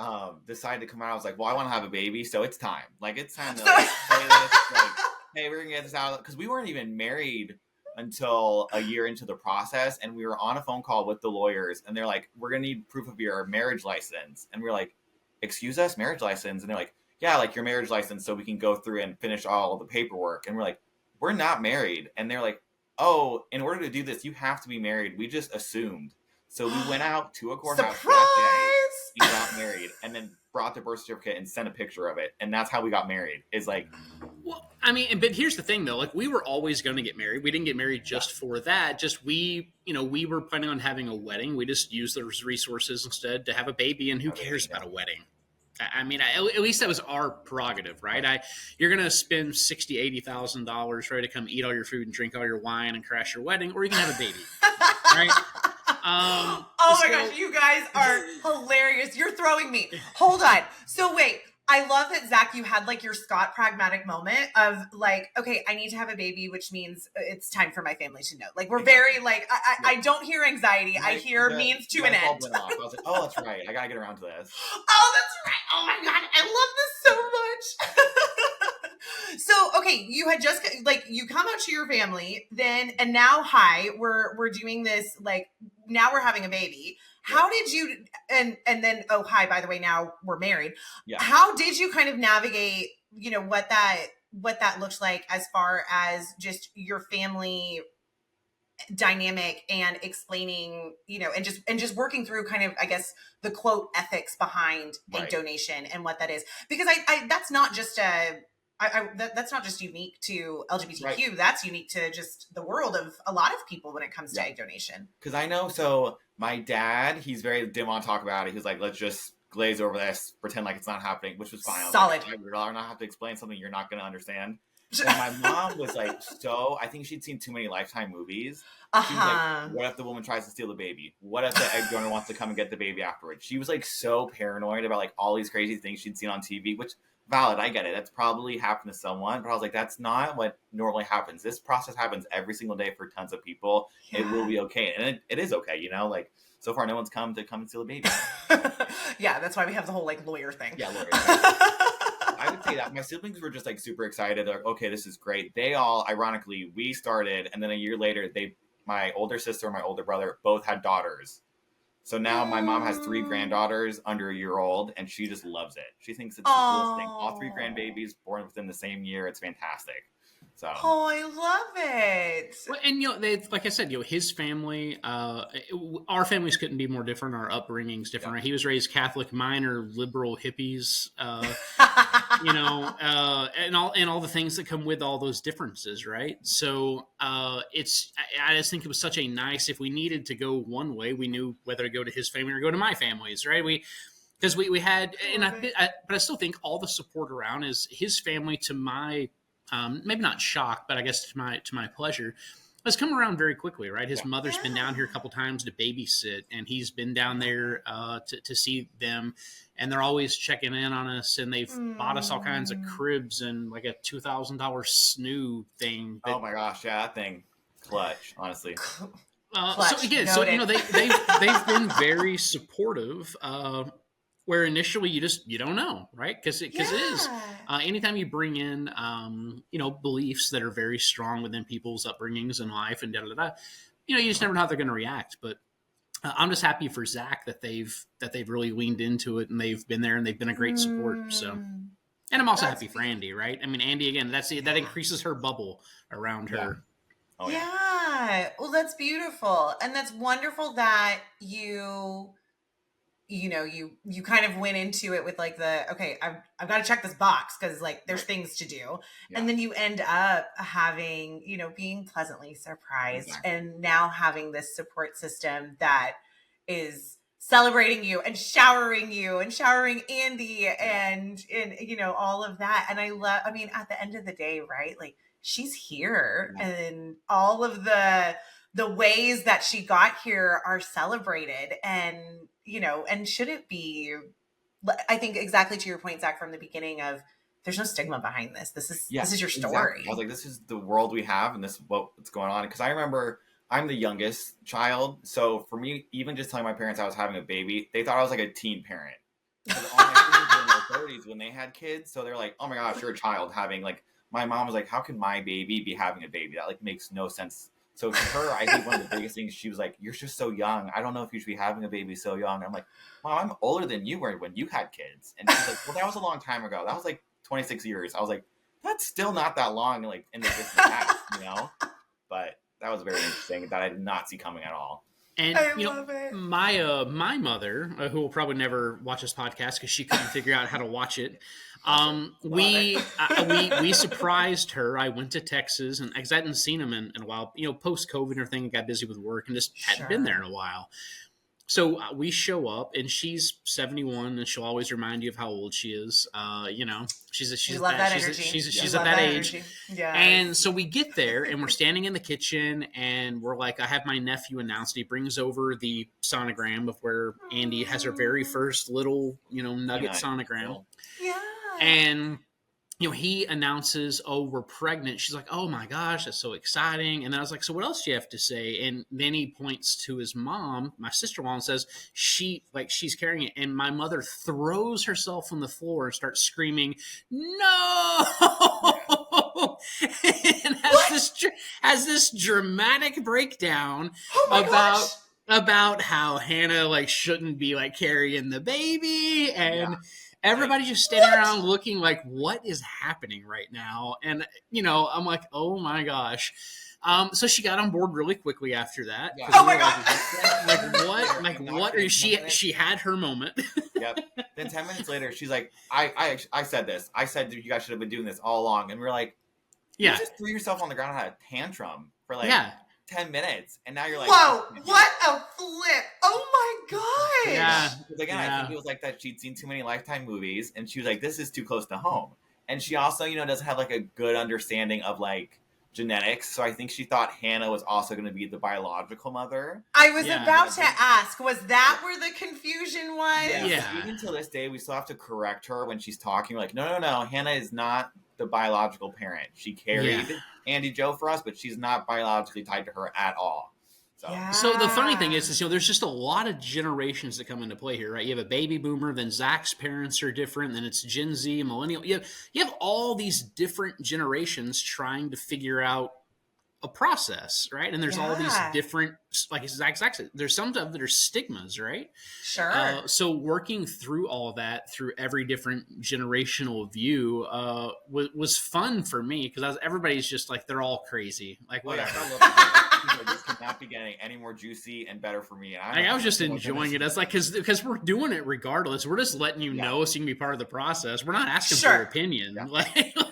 B: decided to come out. I was like, well, I want to have a baby. So it's time. Like, it's time to like, play this. Like, hey, we're going to get this out. Because we weren't even married until a year into the process, and we were on a phone call with the lawyers, and they're like, we're gonna need proof of your marriage license. And we're like, excuse us, marriage license? And they're like, yeah, like your marriage license, so we can go through and finish all the paperwork. And we're like, we're not married. And they're like, oh, in order to do this, you have to be married. We just assumed. So we went out to a courthouse that day, we got married, and then brought the birth certificate and sent a picture of it. And that's how we got married. Is like,
C: well, I mean, but here's the thing though, like we were always going to get married. We didn't get married just for that. Just we were planning on having a wedding. We just used those resources instead to have a baby, and who cares about a wedding? I mean, at least that was our prerogative, right? You're going to spend $60,000, $80,000, right, to come eat all your food and drink all your wine and crash your wedding, or you can have a baby, right?
A: Oh my gosh, you guys are hilarious. You're throwing me. Hold on. So wait, I love that, Zach, you had like your Scott pragmatic moment of like, okay, I need to have a baby, which means it's time for my family to know. Like, we're very like, I don't hear anxiety. I hear means to an end.
B: I was like, oh, that's right. I got to get around to this.
A: Oh, that's right. Oh my God. I love this so much. So, okay, you had just like, you come out to your family then, and now, we're doing this, like, now we're having a baby. How did you, and then, oh, hi, by the way, now we're married. Yeah. How did you kind of navigate, you know, what that looks like as far as just your family dynamic and explaining, you know, and just working through kind of, I guess, the quote ethics behind a donation and what that is? Because I that's not just that's not just unique to LGBTQ. Right. That's unique to just the world of a lot of people when it comes to egg donation.
B: Because I know, so my dad, didn't want to talk about it. He's like, let's just glaze over this, pretend like it's not happening, which was fine.
A: Solid.
B: Like, I would rather not have to explain something you're not going to understand. And my mom was like, I think she'd seen too many Lifetime movies. She was like, what if the woman tries to steal the baby? What if the egg donor wants to come and get the baby afterwards? She was like so paranoid about like all these crazy things she'd seen on TV, which valid, I get it. That's probably happened to someone, but I was like, that's not what normally happens. This process happens every single day for tons of people. Yeah. It will be okay. And it is okay, you know, like so far no one's come to steal a baby.
A: Yeah, that's why we have the whole like lawyer thing.
B: Yeah, lawyer. I would say that my siblings were just like super excited. They're like, okay, this is great. They all, ironically, we started, and then a year later, my older sister and my older brother both had daughters. So now my mom has 3 granddaughters under a year old, and she just loves it. She thinks it's the coolest thing. All 3 grandbabies born within the same year. It's fantastic. So.
A: Oh, I love it.
C: Well, and like I said, his family, our families couldn't be more different. Our upbringing's different. Right? He was raised Catholic, mine are liberal hippies, and all the things that come with all those differences, right? So I just think it was such a nice. If we needed to go one way, we knew whether to go to his family or go to my family's, right? Because we had, but I still think all the support around is his family to my. Maybe not shock, but I guess to my pleasure, has come around very quickly, right? His mother's been down here a couple times to babysit, and he's been down there to see them, and they're always checking in on us, and they've bought us all kinds of cribs and like a $2,000 snoo thing.
B: Oh my gosh, yeah, that thing, clutch, honestly.
C: So again, they've been very supportive. Where initially you don't know, right? Because it is anytime you bring in beliefs that are very strong within people's upbringings and life and you just never know how they're going to react. But I'm just happy for Zach that they've really leaned into it and they've been there and they've been a great support. So, and I'm also happy for Andy, right? I mean, Andy again, that increases her bubble around her.
B: Oh,
A: yeah. Well, that's beautiful, and that's wonderful that you kind of went into it with like I've got to check this box because like there's things to do. Yeah. And then you end up having, being pleasantly surprised and now having this support system that is celebrating you and showering Andy and all of that. And at the end of the day, right? Like she's here and all of the ways that she got here are celebrated and shouldn't be, I think exactly to your point, Zach, from the beginning of there's no stigma behind this. This is your story.
B: Exactly. I was like, this is the world we have and this is what's going on. Because I remember I'm the youngest child. So for me, even just telling my parents I was having a baby, they thought I was like a teen parent. Because all my kids were in their 30s when they had kids. So they're like, oh my gosh, you're a child having like, my mom was like, how can my baby be having a baby? That like makes no sense. So to her, I think one of the biggest things, she was like, you're just so young. I don't know if you should be having a baby so young. I'm like, Mom, I'm older than you were when you had kids. And she's like, well, that was a long time ago. That was like 26 years. I was like, that's still not that long, like in the distant past, But that was very interesting that I did not see coming at all.
C: And my mother, who will probably never watch this podcast because she couldn't figure out how to watch it. We surprised her. I went to Texas, and because I hadn't seen him in a while, post COVID and everything, got busy with work and just hadn't been there in a while. So we show up, and she's 71, and she'll always remind you of how old she is. She's at that age. Yeah. And so we get there, and we're standing in the kitchen, and we're like, I have my nephew announced. He brings over the sonogram of where Andy has her very first little, nugget sonogram.
A: Yeah.
C: And he announces, oh, we're pregnant. She's like, oh my gosh, that's so exciting. And then I was like, so what else do you have to say? And then he points to his mom, my sister-in-law, and says, she's carrying it. And my mother throws herself on the floor and starts screaming, no! And has this dramatic breakdown about how Hannah shouldn't be carrying the baby and everybody's just standing around looking like, what is happening right now? And, I'm like, oh my gosh. So she got on board really quickly after that.
A: Yeah. Oh my God.
C: What? She had her moment.
B: Yep. Then 10 minutes later, she's like, I said this. I said that you guys should have been doing this all along. And we're like, you just threw yourself on the ground and had a tantrum for 10 minutes. And now you're like,
A: whoa, what a flip. Oh my gosh.
B: Yeah. Because again, I think it was like that she'd seen too many Lifetime movies and she was like, this is too close to home. And she also, doesn't have a good understanding of genetics. So I think she thought Hannah was also going to be the biological mother.
A: I was about to ask, was that where the confusion was?
B: Yeah. Even till this day, we still have to correct her when she's talking. We're like, no. Hannah is not the biological parent. She carried Andy Joe for us, but she's not biologically tied to her at all.
C: So the funny thing is there's just a lot of generations that come into play here, right? You have a baby boomer, then Zach's parents are different, then it's Gen Z, millennial. You have all these different generations trying to figure out a process, right? And there's all these different, like Zach said, there's some of that are stigmas, right?
A: Sure.
C: So working through all that, through every different generational view, was fun for me because everybody's just like, they're all crazy. Like, whatever.
B: This could not be getting any more juicy and better for me. And
C: I was just enjoying it. It's like, because we're doing it regardless. We're just letting you know so you can be part of the process. We're not asking for your opinion.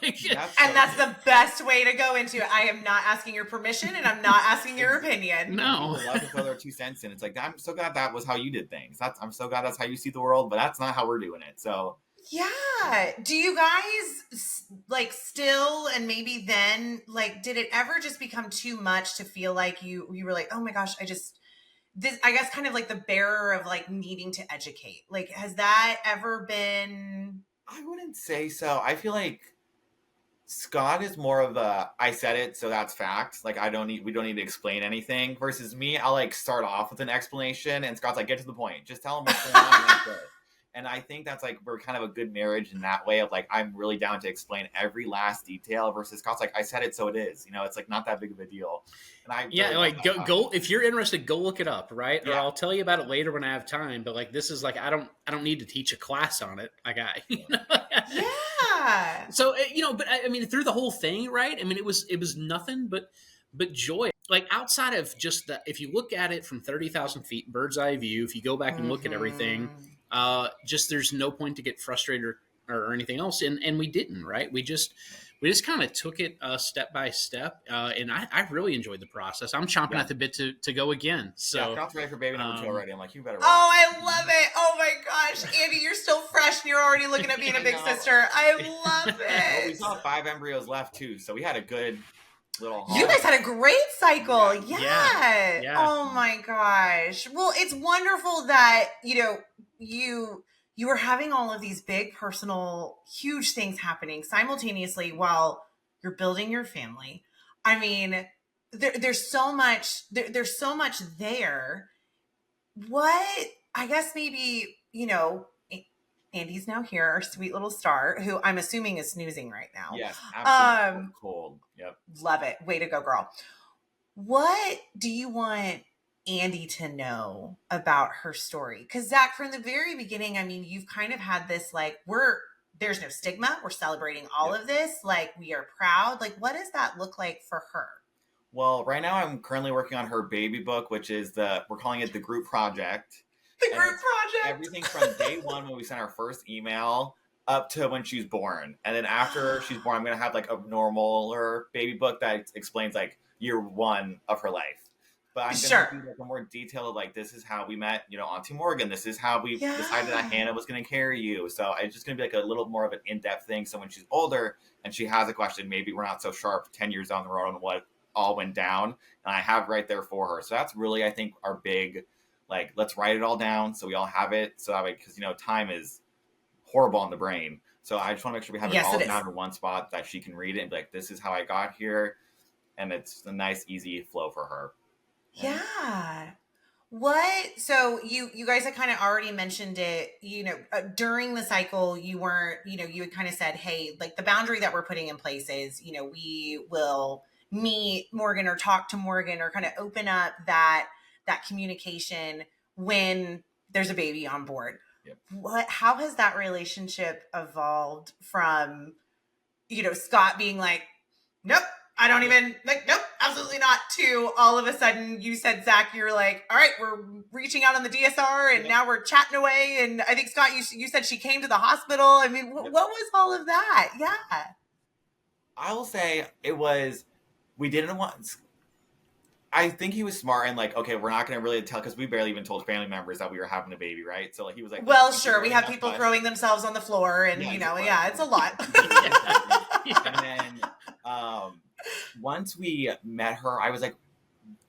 B: Yeah.
A: That's the best way to go into it. I am not asking your permission, and I'm not asking your opinion.
C: No.
B: People love to throw their 2 cents in. It's like, I'm so glad that was how you did things. I'm so glad that's how you see the world, but that's not how we're doing it. So
A: yeah. Do you guys like still, and maybe then, like, did it ever just become too much to feel like you were like, oh my gosh, I guess kind of like the bearer of like needing to educate. Like, has that ever been?
B: I wouldn't say so. I feel like Scott is more of a, I said it, so that's fact. Like, we don't need to explain anything. Versus me, I'll like start off with an explanation, and Scott's like, get to the point. Just tell him what's going on. And that's it. And I think that's like, we're kind of a good marriage in that way of like, I'm really down to explain every last detail versus Scott's like, I said it, so it is. It's like not that big of a deal. And
C: like go if you're interested, go look it up, right? Yeah. Or I'll tell you about it later when I have time. But like, this is like, I don't need to teach a class on it. Like
A: yeah.
C: So but I mean, through the whole thing, right? I mean, it was nothing but joy. Like outside of just that, if you look at it from 30,000 feet, bird's eye view, if you go back and look at everything. Just there's no point to get frustrated or anything else, and we didn't, right? We just kind of took it step by step, and I really enjoyed the process. I'm chomping at the bit to go again. So
B: Scott's ready for baby number 2 already. I'm like, you better.
A: Oh, I love it! Oh my gosh, Andy, you're still fresh, and you're already looking at being a big sister. I love it.
B: Well, we saw 5 embryos left too, so we had a good little.
A: You guys had a great cycle. Yeah. Oh my gosh. Well, it's wonderful that you were having all of these big personal huge things happening simultaneously while you're building your family. I mean, there's so much there. What, I guess maybe, Andy's now here, our sweet little star, who I'm assuming is snoozing right now.
B: Yes, absolutely cold. Yep.
A: Love it. Way to go, girl. What do you want Andy to know about her story? Because Zach, from the very beginning, I mean, you've kind of had this like, there's no stigma. We're celebrating all of this. Like, we are proud. Like, what does that look like for her?
B: Well, right now I'm currently working on her baby book, which is we're calling it the group project.
A: The group project.
B: Everything from day one when we sent our first email up to when she's born. And then after she's born, I'm going to have like a normal or baby book that explains like year 1 of her life. But I'm going to do like a more detailed, like, this is how we met, Auntie Morgan. This is how we decided that Hannah was going to carry you. So it's just going to be like a little more of an in-depth thing. So when she's older and she has a question, maybe we're not so sharp 10 years down the road on what all went down. And I have right there for her. So that's really, I think, our big, like, let's write it all down so we all have it. So that way, because, time is horrible on the brain. So I just want to make sure we have it all down in one spot that she can read it and be like, this is how I got here. And it's a nice, easy flow for her.
A: Yeah. So you guys had kind of already mentioned it, during the cycle, you weren't, you had kind of said, hey, like the boundary that we're putting in place is, we will meet Morgan or talk to Morgan or kind of open up that communication when there's a baby on board.
B: Yep.
A: How has that relationship evolved from, Scott being like, nope, I don't even nope, absolutely not, to all of a sudden you said, Zach, you're like, all right, we're reaching out on the DSR and now we're chatting away. And I think Scott, you said she came to the hospital. I mean, what was all of that? Yeah.
B: I will say we didn't want, I think he was smart and like, okay, we're not going to really tell because we barely even told family members that we were having a baby, right? So like he was like,
A: well, sure, we have people throwing themselves on the floor and it's a lot.
B: And then once we met her, I was like,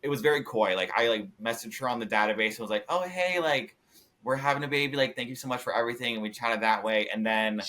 B: it was very coy. Like I like messaged her on the database and was like, oh, hey, like we're having a baby. Like, thank you so much for everything. And we chatted that way. And then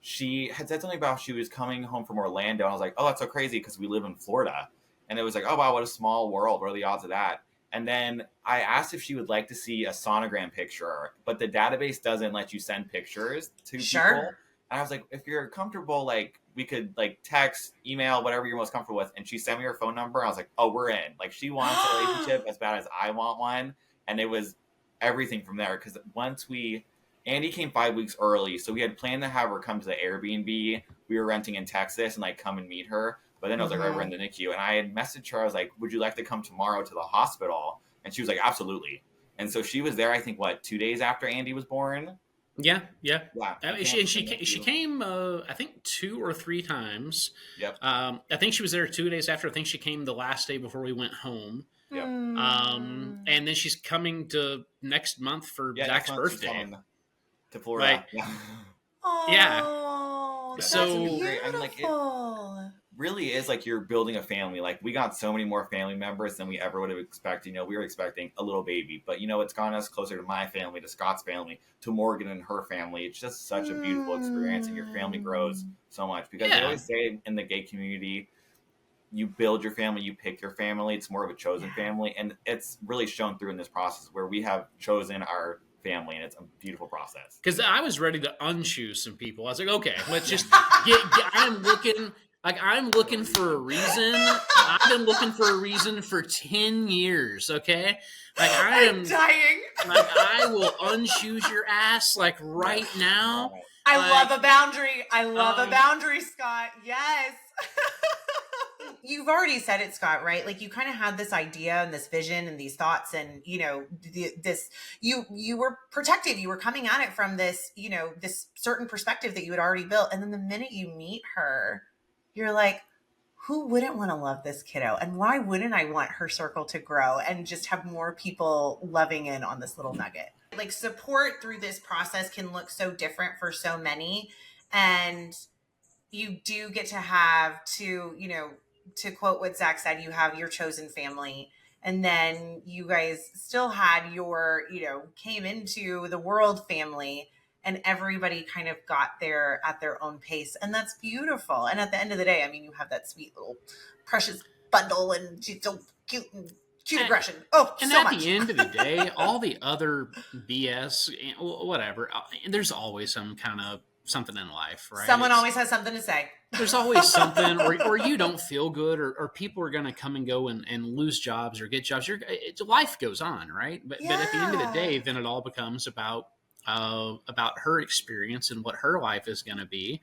B: she had said something about she was coming home from Orlando. And I was like, oh, that's so crazy because we live in Florida. And it was like, oh, wow, what a small world. What are the odds of that? And then I asked if she would like to see a sonogram picture, but the database doesn't let you send pictures to people. And I was like, if you're comfortable, like we could like text, email, whatever you're most comfortable with. And she sent me her phone number. I was like, oh, we're in. Like she wants a relationship as bad as I want one. And it was everything from there. Because Andy came 5 weeks early. So we had planned to have her come to the Airbnb we were renting in Texas and like come and meet her. But then I was like, right, we're in the NICU. And I had messaged her. I was like, would you like to come tomorrow to the hospital? And she was like, absolutely. And so she was there, I think, 2 days after Andy was born?
C: Yeah.
B: I mean,
C: she came, I think 2 or 3 times.
B: Yep.
C: I think she was there 2 days after. I think she came the last day before we went home.
B: Yep.
C: And then she's coming to next month for Zach's birthday
B: to Florida.
C: Right.
B: Yeah.
A: Oh,
C: yeah.
A: so
C: beautiful.
B: I mean, like it really is like you're building a family. Like we got so many more family members than we ever would have expected. You know, we were expecting a little baby, but you know, it's gotten us closer to my family, to Scott's family, to Morgan and her family. It's just such a beautiful experience, and your family grows so much because they always say in the gay community, you build your family, you pick your family. It's more of a chosen family, and it's really shown through in this process where we have chosen our family, and it's a beautiful process.
C: Because I was ready to unchoose some people. I was like, okay, let's just I'm looking for a reason. I've been looking for a reason for 10 years, okay? Like
A: I'm dying.
C: Like I will unchoose your ass like right now.
A: I love a boundary. I love a boundary, Scott. Yes. You've already said it, Scott, right? Like you kind of had this idea and this vision and these thoughts, and you know, you were protective. You were coming at it from this, you know, this certain perspective that you had already built. And then the minute you meet her, you're like, who wouldn't want to love this kiddo? And why wouldn't I want her circle to grow and just have more people loving in on this little nugget? Like support through this process can look so different for so many. And you do get to have to, you know, to quote what Zach said, you have your chosen family. And then you guys still had your, you know, came into the world family, and everybody kind of got there at their own pace. And that's beautiful. And at the end of the day, I mean, you have that sweet little precious bundle, and she's so cute and cute aggression. Oh,
C: and
A: so
C: at
A: much.
C: the end of the day, all the other BS, whatever, there's always some kind of something in life, right?
A: Someone always has something to say.
C: There's always something, or you don't feel good, or people are going to come and go and lose jobs or get jobs. Life goes on, right? But at the end of the day, then it all becomes about her experience and what her life is going to be.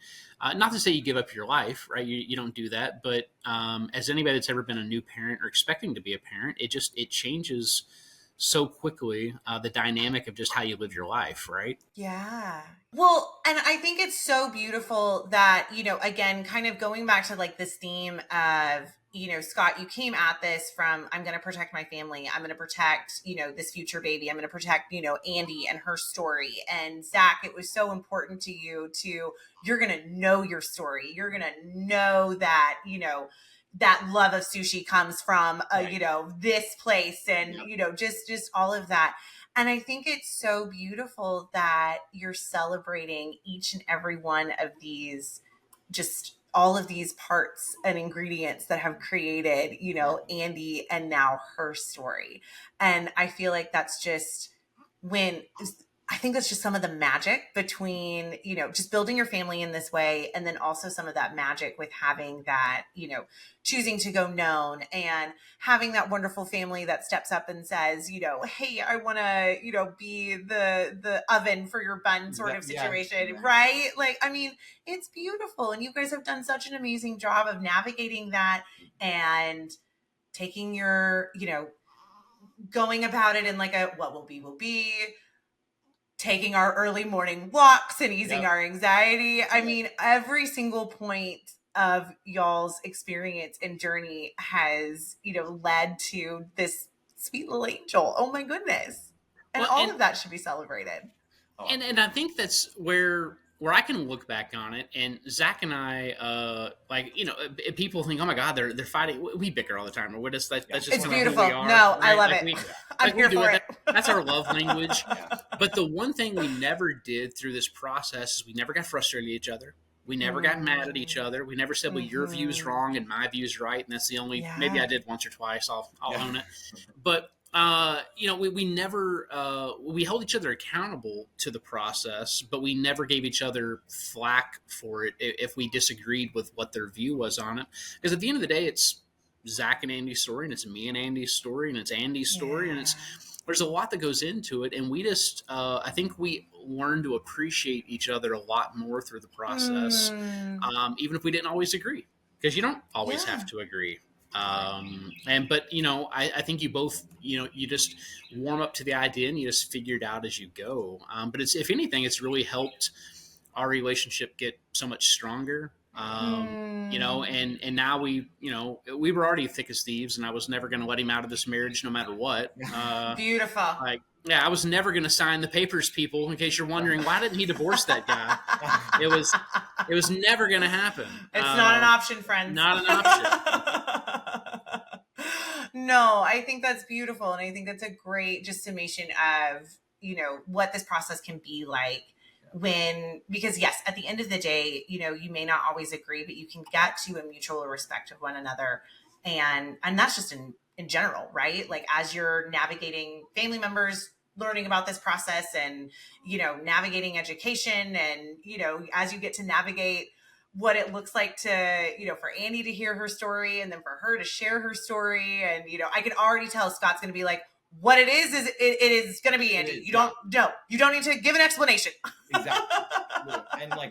C: Not to say you give up your life, right? You don't do that, but as anybody that's ever been a new parent or expecting to be a parent, it changes so quickly, the dynamic of just how you live your life, right?
A: Yeah. Well, and I think it's so beautiful that, you know, again, kind of going back to like this theme of, you know, Scott, you came at this from, I'm going to protect my family. I'm going to protect, you know, this future baby. I'm going to protect, you know, Andy and her story. And Zach, it was so important to you you're going to know your story. You're going to know that, you know, that love of sushi comes from, you know, this place, and, you know, just all of that. And I think it's so beautiful that you're celebrating each and every one of these, just all of these parts and ingredients that have created, you know, Andy and now her story. And I feel like that's just I think that's just some of the magic between, you know, just building your family in this way. And then also some of that magic with having that, you know, choosing to go known and having that wonderful family that steps up and says, you know, hey, I want to, you know, be the oven for your bun sort of situation. Yeah. Right? Like, I mean, it's beautiful. And you guys have done such an amazing job of navigating that and taking your, you know, going about it in like a, what will be, taking our early morning walks and easing our anxiety. I mean, every single point of y'all's experience and journey has, you know, led to this sweet little angel. Oh my goodness. And all of that should be celebrated.
C: And I think that's where I can look back on it, and Zach and I, like, you know, people think, oh my God, they're fighting. We bicker all the time. Or that's just
A: it's beautiful.
C: Who we are,
A: no,
C: right?
A: I love it. I'm here for it.
C: That's our love language. But the one thing we never did through this process is we never got frustrated at each other. We never got mad at each other. We never said, well, your view is wrong and my view is right. And that's the only, maybe I did once or twice. I'll own it. But We never we held each other accountable to the process, but we never gave each other flack for it if we disagreed with what their view was on it. Because at the end of the day, it's Zach and Andy's story, and it's me and Andy's story, and it's Andy's story, and there's a lot that goes into it. And we just, I think we learned to appreciate each other a lot more through the process, even if we didn't always agree, because you don't always have to agree. But I think you both, you just warm up to the idea and you just figure it out as you go. But if anything, it's really helped our relationship get so much stronger. And now we were already thick as thieves, and I was never going to let him out of this marriage no matter what.
A: Beautiful.
C: I was never going to sign the papers, people, in case you're wondering, why didn't he divorce that guy? It was never going to happen.
A: It's not an option, friends.
C: Not an option.
A: No, I think that's beautiful. And I think that's a great just summation of, what this process can be like because yes, at the end of the day, you may not always agree, but you can get to a mutual respect of one another. And that's just in general, right? Like as you're navigating family members, learning about this process and, navigating education and, as you get to navigate what it looks like to, for Andy to hear her story and then for her to share her story. And, I can already tell Scott's going to be like, what it is it is going to be Andy. You don't need to give an explanation.
B: Exactly.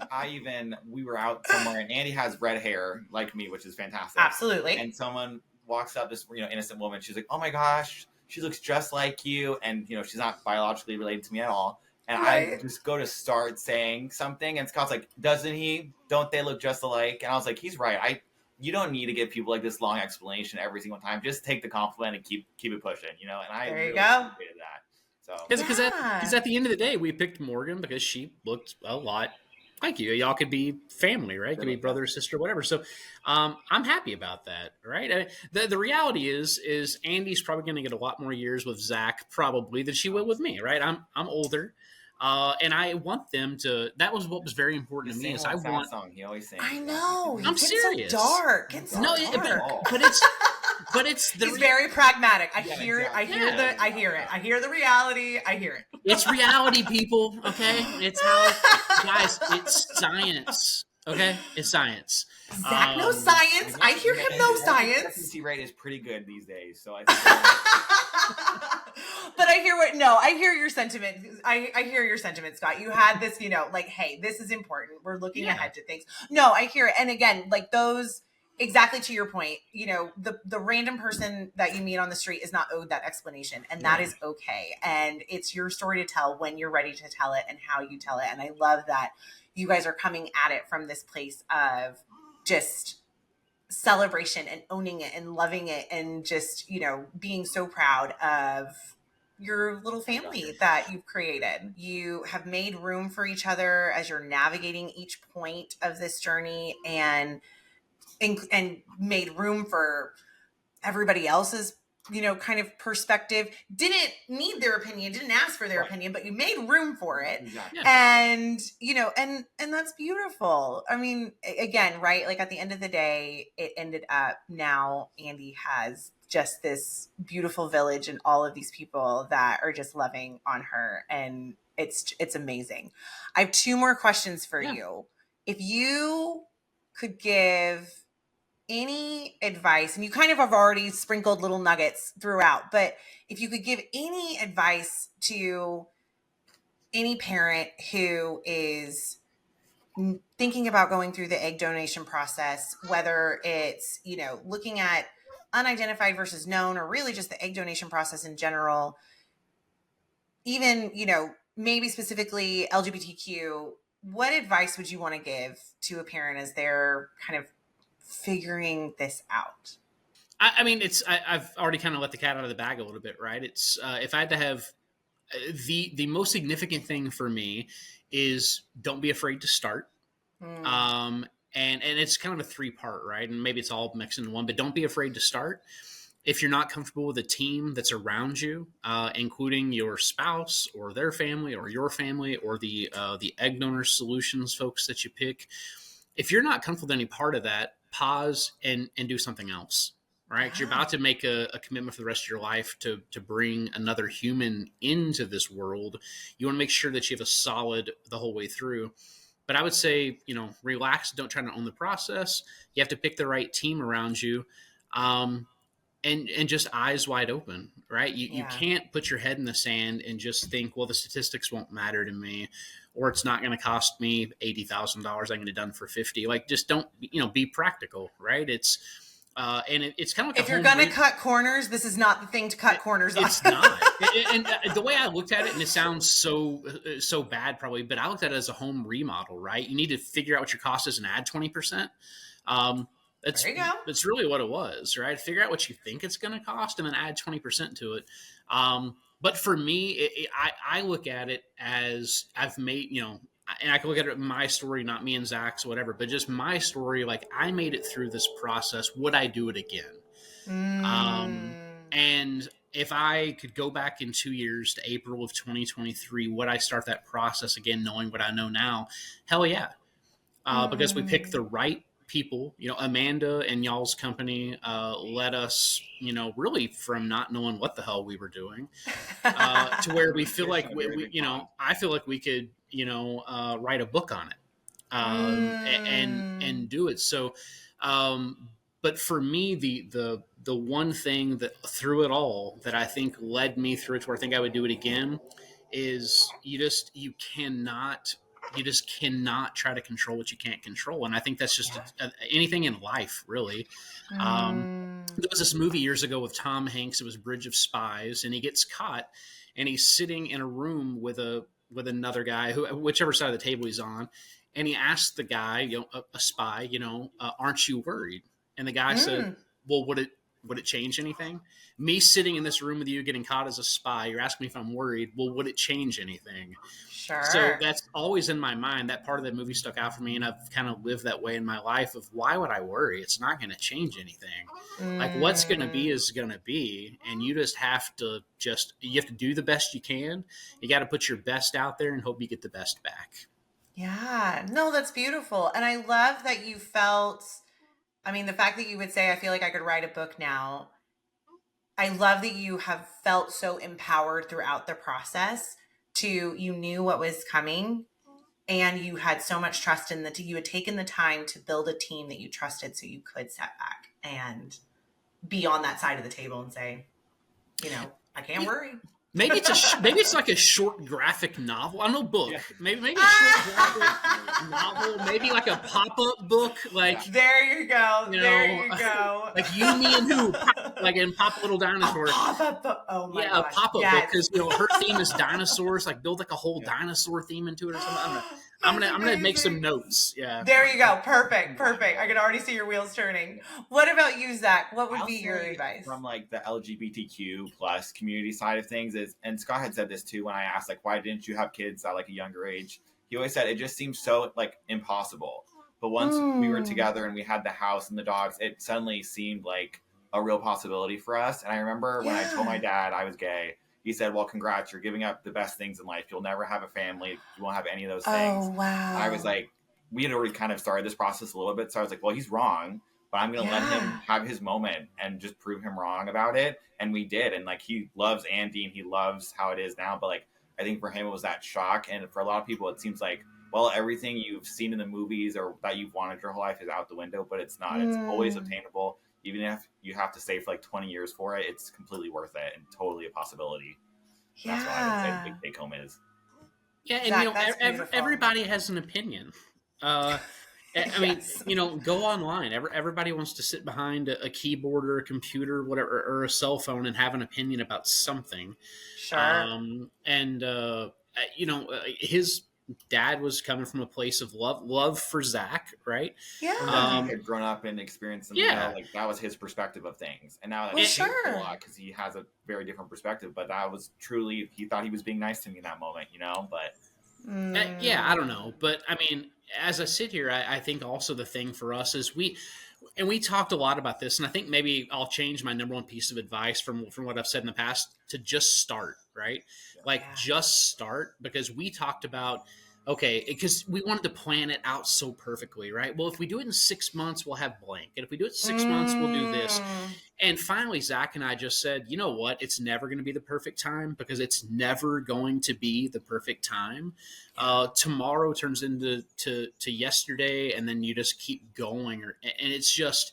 B: And we were out somewhere and Andy has red hair like me, which is fantastic.
A: Absolutely.
B: And someone walks up, this, innocent woman. She's like, oh my gosh, she looks just like you. And, she's not biologically related to me at all. And right. I just go to start saying something, and Scott's like, doesn't he? Don't they look just alike? And I was like, he's right. You don't need to give people like this long explanation every single time. Just take the compliment and keep it pushing, And I
A: there you
B: really
A: go.
B: appreciated that. So
C: because at the end of the day, we picked Morgan because she looked a lot like you. Y'all could be family, right? Could be brother or sister, whatever. So I'm happy about that, right? The reality is Andy's probably going to get a lot more years with Zach probably than she will with me, right? I'm older. And I want them to. That was what was very important to me. Is I want.
B: Song he always sings.
A: I know.
C: I'm serious.
A: So dark. It's so dark.
C: But it's.
A: He's very pragmatic. I hear it. I hear the reality. I hear it.
C: It's reality, people. Okay, it's how guys. It's science. Okay, it's science.
A: Zach knows science. I hear him know science.
B: The efficiency rate is pretty good these days, so I think.
A: But I hear your sentiment. I hear your sentiment, Scott. You had this, hey, this is important. We're looking ahead to things. No, I hear it. And again, like those, exactly to your point, the random person that you meet on the street is not owed that explanation. And that is okay. And it's your story to tell when you're ready to tell it and how you tell it. And I love that you guys are coming at it from this place of just celebration and owning it and loving it and just, being so proud of your little family that you've created. You have made room for each other as you're navigating each point of this journey and made room for everybody else's, kind of perspective. Didn't need their opinion, didn't ask for their opinion, but you made room for it.
B: Exactly.
A: And, and that's beautiful. I mean, again, right? Like at the end of the day, it ended up now Andy has just this beautiful village and all of these people that are just loving on her. And it's amazing. I have two more questions for you. If you could give any advice, and you kind of have already sprinkled little nuggets throughout, but if you could give any advice to any parent who is thinking about going through the egg donation process, whether it's, looking at unidentified versus known, or really just the egg donation process in general, even, maybe specifically LGBTQ, what advice would you want to give to a parent as they're kind of figuring this out?
C: I mean, I've already kind of let the cat out of the bag a little bit, right? It's if I had to have the most significant thing for me is don't be afraid to start. And it's kind of a 3-part, right? And maybe it's all mixed into one, but don't be afraid to start. If you're not comfortable with a team that's around you, including your spouse or their family or your family or the egg donor solutions folks that you pick, if you're not comfortable with any part of that, pause and do something else. right? 'Cause you're about to make a commitment for the rest of your life to bring another human into this world. You want to make sure that you have a solid the whole way through. But I would say, relax. Don't try to own the process. You have to pick the right team around you. And just eyes wide open, right? You can't put your head in the sand and just think, well, the statistics won't matter to me, or it's not going to cost me $80,000. I'm going to done for 50. Like, just don't, be practical, right? It's it's kind of like
A: if you're going to cut corners, this is not the thing to cut corners on.
C: It's not. And the way I looked at it, and it sounds so bad probably, but I looked at it as a home remodel, right? You need to figure out what your cost is and add 20%. That's really what it was, right? Figure out what you think it's going to cost and then add 20% to it. But for me, I look at it as I've made, and I can look at it my story, not me and Zach's, whatever, but just my story. Like, I made it through this process. Would I do it again? And if I could go back in 2 years to April of 2023, would I start that process again, knowing what I know now? Hell yeah. Because we picked the right people. Amanda and y'all's company led us, really from not knowing what the hell we were doing to where we feel like I feel like we could, write a book on it and do it. So, but for me, the one thing that through it all that I think led me through it to where I think I would do it again is you just cannot try to control what you can't control. And I think that's just anything in life, really. There was this movie years ago with Tom Hanks. It was Bridge of Spies, and he gets caught and he's sitting in a room with another guy, whichever side of the table he's on. And he asked the guy, a spy, aren't you worried? And the guy said, well, would it change anything? Me sitting in this room with you getting caught as a spy, you're asking me if I'm worried. Well, would it change anything?
A: Sure.
C: So that's always in my mind. That part of the movie stuck out for me, and I've kind of lived that way in my life of why would I worry? It's not going to change anything. Like, what's going to be is going to be, and you just have to you have to do the best you can. You got to put your best out there and hope you get the best back.
A: Yeah. No, that's beautiful. And I love that you felt, the fact that you would say, I feel like I could write a book now. I love that you have felt so empowered throughout the process you knew what was coming, and you had so much trust in you had taken the time to build a team that you trusted so you could step back and be on that side of the table and say, I can't worry.
C: Maybe it's like a short graphic novel. I don't know, book. Yeah. Maybe a short graphic novel. Maybe like a pop-up book. Like,
A: there you go. There you go.
C: Like You, Me, and Who. Like in Pop Little Dinosaur.
A: A pop-up book. Oh my gosh.
C: A pop-up book, because her theme is dinosaurs. Like, build like a whole dinosaur theme into it or something. I don't know. I'm gonna make some notes. Yeah.
A: There you go. Perfect. I can already see your wheels turning. What about you, Zach? What would be your advice
B: from like the LGBTQ plus community side of things? And Scott had said this too when I asked, like, why didn't you have kids at like a younger age? He always said it just seems so like impossible. But once we were together and we had the house and the dogs, it suddenly seemed like a real possibility for us. And I remember when I told my dad I was gay, he said, well, congrats, you're giving up the best things in life. You'll never have a family. You won't have any of those things.
A: Oh, wow.
B: And I was like, we had already kind of started this process a little bit. So I was like, well, he's wrong, but I'm going to let him have his moment and just prove him wrong about it. And we did. And like, he loves Andy and he loves how it is now. But like, I think for him, it was that shock. And for a lot of people, it seems like, well, everything you've seen in the movies or that you've wanted your whole life is out the window, but it's not. It's always obtainable. Even if you have to stay for like 20 years for it, it's completely worth it and totally a possibility. That's what I would say the big take home is.
C: Yeah, and everybody has an opinion. I mean, go online. Everybody wants to sit behind a keyboard or a computer, whatever, or a cell phone and have an opinion about something.
A: Sure.
C: His dad was coming from a place of love for Zach, right?
A: Yeah.
B: He had grown up and experienced them. Like that was his perspective of things. And now that's a lot because he has a very different perspective. But that was truly, he thought he was being nice to me in that moment, But
C: I don't know. But I mean, as I sit here, I think also the thing for us is we talked a lot about this, and I think maybe I'll change my number one piece of advice from what I've said in the past to just start, right? Just start, because we talked about okay, because we wanted to plan it out so perfectly, right? Well, if we do it in 6 months, we'll have blank. And if we do it in 6 months, we'll do this. And finally, Zach and I just said, you know what? It's never going to be the perfect time because it's never going to be the perfect time. Tomorrow turns into to yesterday, and then you just keep going. And it's just,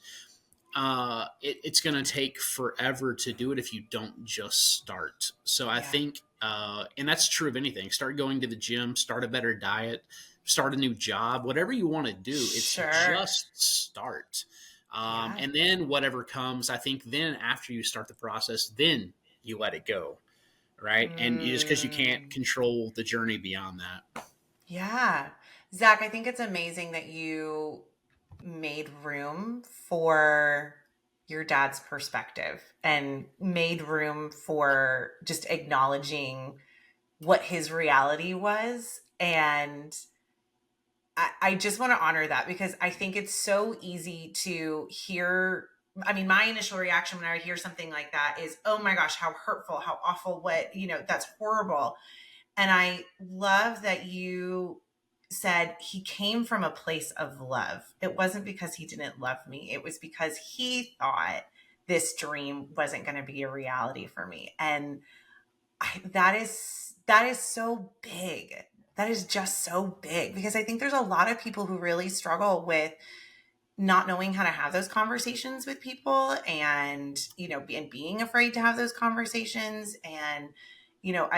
C: it's going to take forever to do it if you don't just start. So I think, and that's true of anything. Start going to the gym, start a better diet, start a new job, whatever you want to do. It's just start. And then whatever comes, I think then after you start the process, then you let it go. Right. And just because you can't control the journey beyond that.
A: Yeah. Zach, I think it's amazing that you made room for your dad's perspective and made room for just acknowledging what his reality was. And I just want to honor that because I think it's so easy to hear. I mean, my initial reaction when I hear something like that is, oh my gosh, how hurtful, how awful, that's horrible. And I love that you said he came from a place of love. It wasn't because he didn't love me. It was because he thought this dream wasn't going to be a reality for me. And that is so big. That is just so big because I think there's a lot of people who really struggle with not knowing how to have those conversations with people and, and being afraid to have those conversations. And, you had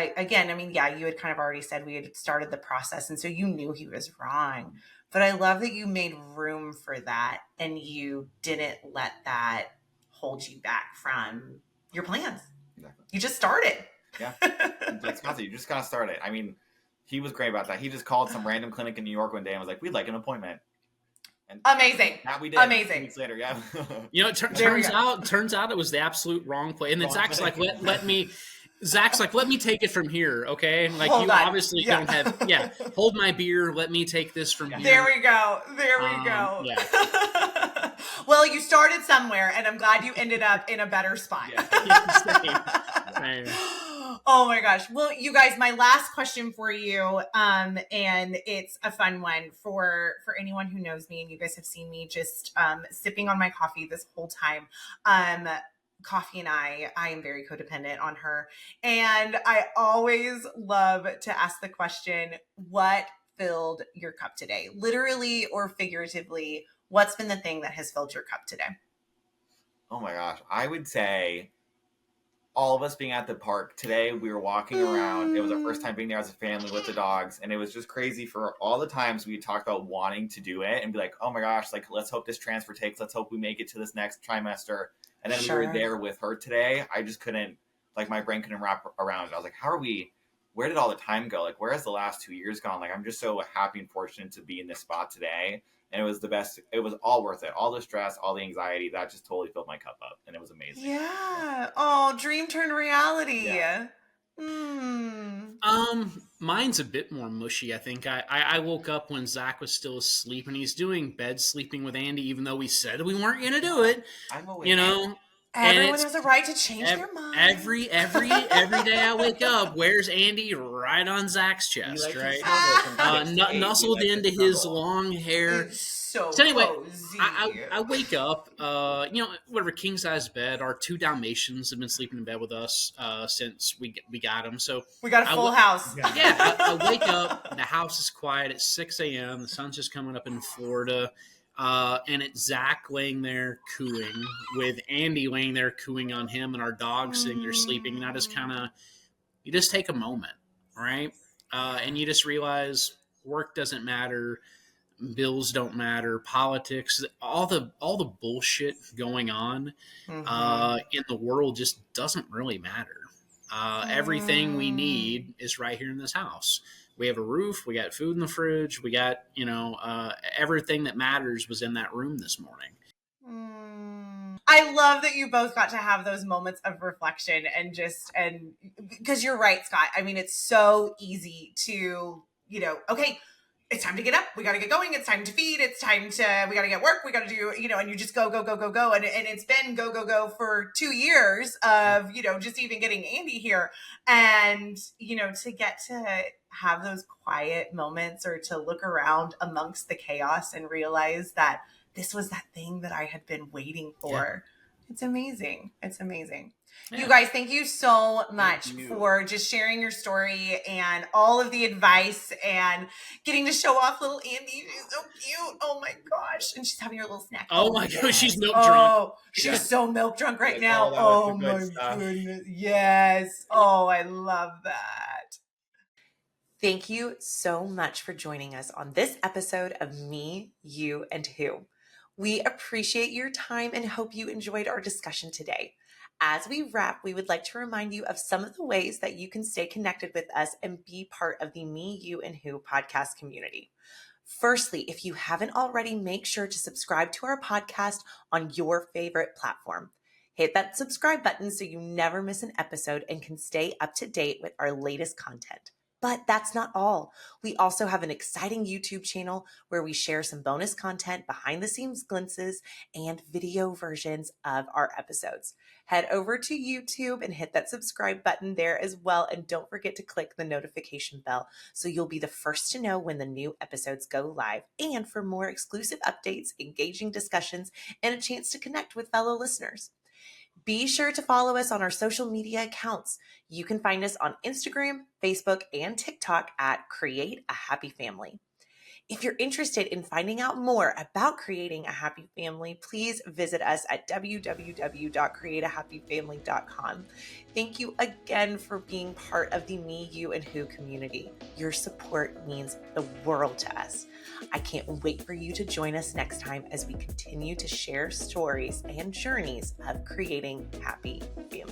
A: kind of already said we had started the process. And so you knew he was wrong, but I love that you made room for that and you didn't let that hold you back from your plans.
B: Exactly.
A: You just started.
B: Yeah. Like Scott said, you just got to start it. I mean, he was great about that. He just called some random clinic in New York one day and was like, we'd like an appointment. And
A: amazing.
B: That we did.
A: Amazing.
B: Weeks later, yeah.
C: Turns out it was the absolute wrong play. And then Zach's like, let me take it from here, okay? Like hold you on. Obviously don't have hold my beer, let me take this from here.
A: There we go. Yeah. Well, you started somewhere and I'm glad you ended up in a better spot. Same. Oh my gosh. Well, you guys, my last question for you, and it's a fun one for anyone who knows me, and you guys have seen me just sipping on my coffee this whole time. Coffee and I am very codependent on her, and I always love to ask the question, what filled your cup today? Literally or figuratively, what's been the thing that has filled your cup today?
B: Oh my gosh. I would say all of us being at the park today, we were walking around. It was our first time being there as a family with the dogs. And it was just crazy for all the times we talked about wanting to do it and be like, oh my gosh, like, let's hope this transfer takes, let's hope we make it to this next trimester. And then we were there with her today. I just couldn't, like, my brain couldn't wrap around it. I was like, where did all the time go? Like, where has the last 2 years gone? Like, I'm just so happy and fortunate to be in this spot today. And it was the best. It was all worth it. All the stress, all the anxiety, that just totally filled my cup up. And it was amazing.
A: Yeah. Oh, dream turned reality.
B: Yeah.
C: Mine's a bit more mushy. I think I woke up when Zach was still asleep and he's doing bed sleeping with Andy, even though we said we weren't going to do it.
B: I'm always
A: Everyone has a right to change their mind.
C: Every day I wake up, where's Andy? Right on Zach's chest, right? Nuzzled into his long hair.
A: So
C: anyway,
A: cozy.
C: I wake up, whatever, king size bed. Our 2 Dalmatians have been sleeping in bed with us since we got them. So
A: we got a full house.
C: Yeah, I wake up. The house is quiet at 6 a.m. The sun's just coming up in Florida. And it's Zach laying there cooing with Andy laying there cooing on him and our dog sitting there sleeping. And I just you just take a moment, right? And you just realize work doesn't matter. Bills don't matter. Politics, all the bullshit going on in the world just doesn't really matter. Everything we need is right here in this house. We have a roof. We got food in the fridge. We got, everything that matters was in that room this morning.
A: I love that you both got to have those moments of reflection and because you're right, Scott. I mean, it's so easy to, okay, it's time to get up. We got to get going. It's time to feed. It's time to, we got to get work. We got to do, and you just go. And it's been go for 2 years of, just even getting Andy here and, to get to have those quiet moments or to look around amongst the chaos and realize that this was that thing that I had been waiting for. Yeah. It's amazing. It's amazing. Yeah. You guys, thank you so much for just sharing your story and all of the advice and getting to show off little Andy. She's so cute. Oh my gosh. And she's having her little snack.
C: Oh my gosh, she's milk drunk.
A: Oh, she's so milk drunk right now. Oh my goodness. Yes. Oh, I love that. Thank you so much for joining us on this episode of Me, You, and Who. We appreciate your time and hope you enjoyed our discussion today. As we wrap, we would like to remind you of some of the ways that you can stay connected with us and be part of the Me, You, and Who podcast community. Firstly, if you haven't already, make sure to subscribe to our podcast on your favorite platform. Hit that subscribe button so you never miss an episode and can stay up to date with our latest content. But that's not all. We also have an exciting YouTube channel where we share some bonus content, behind the scenes glimpses, and video versions of our episodes. Head over to YouTube and hit that subscribe button there as well. And don't forget to click the notification bell so you'll be the first to know when the new episodes go live. And for more exclusive updates, engaging discussions, and a chance to connect with fellow listeners. Be sure to follow us on our social media accounts. You can find us on Instagram, Facebook, and TikTok at Create a Happy Family. If you're interested in finding out more about creating a happy family, please visit us at www.createahappyfamily.com. Thank you again for being part of the Me, You, and Who community. Your support means the world to us. I can't wait for you to join us next time as we continue to share stories and journeys of creating happy families.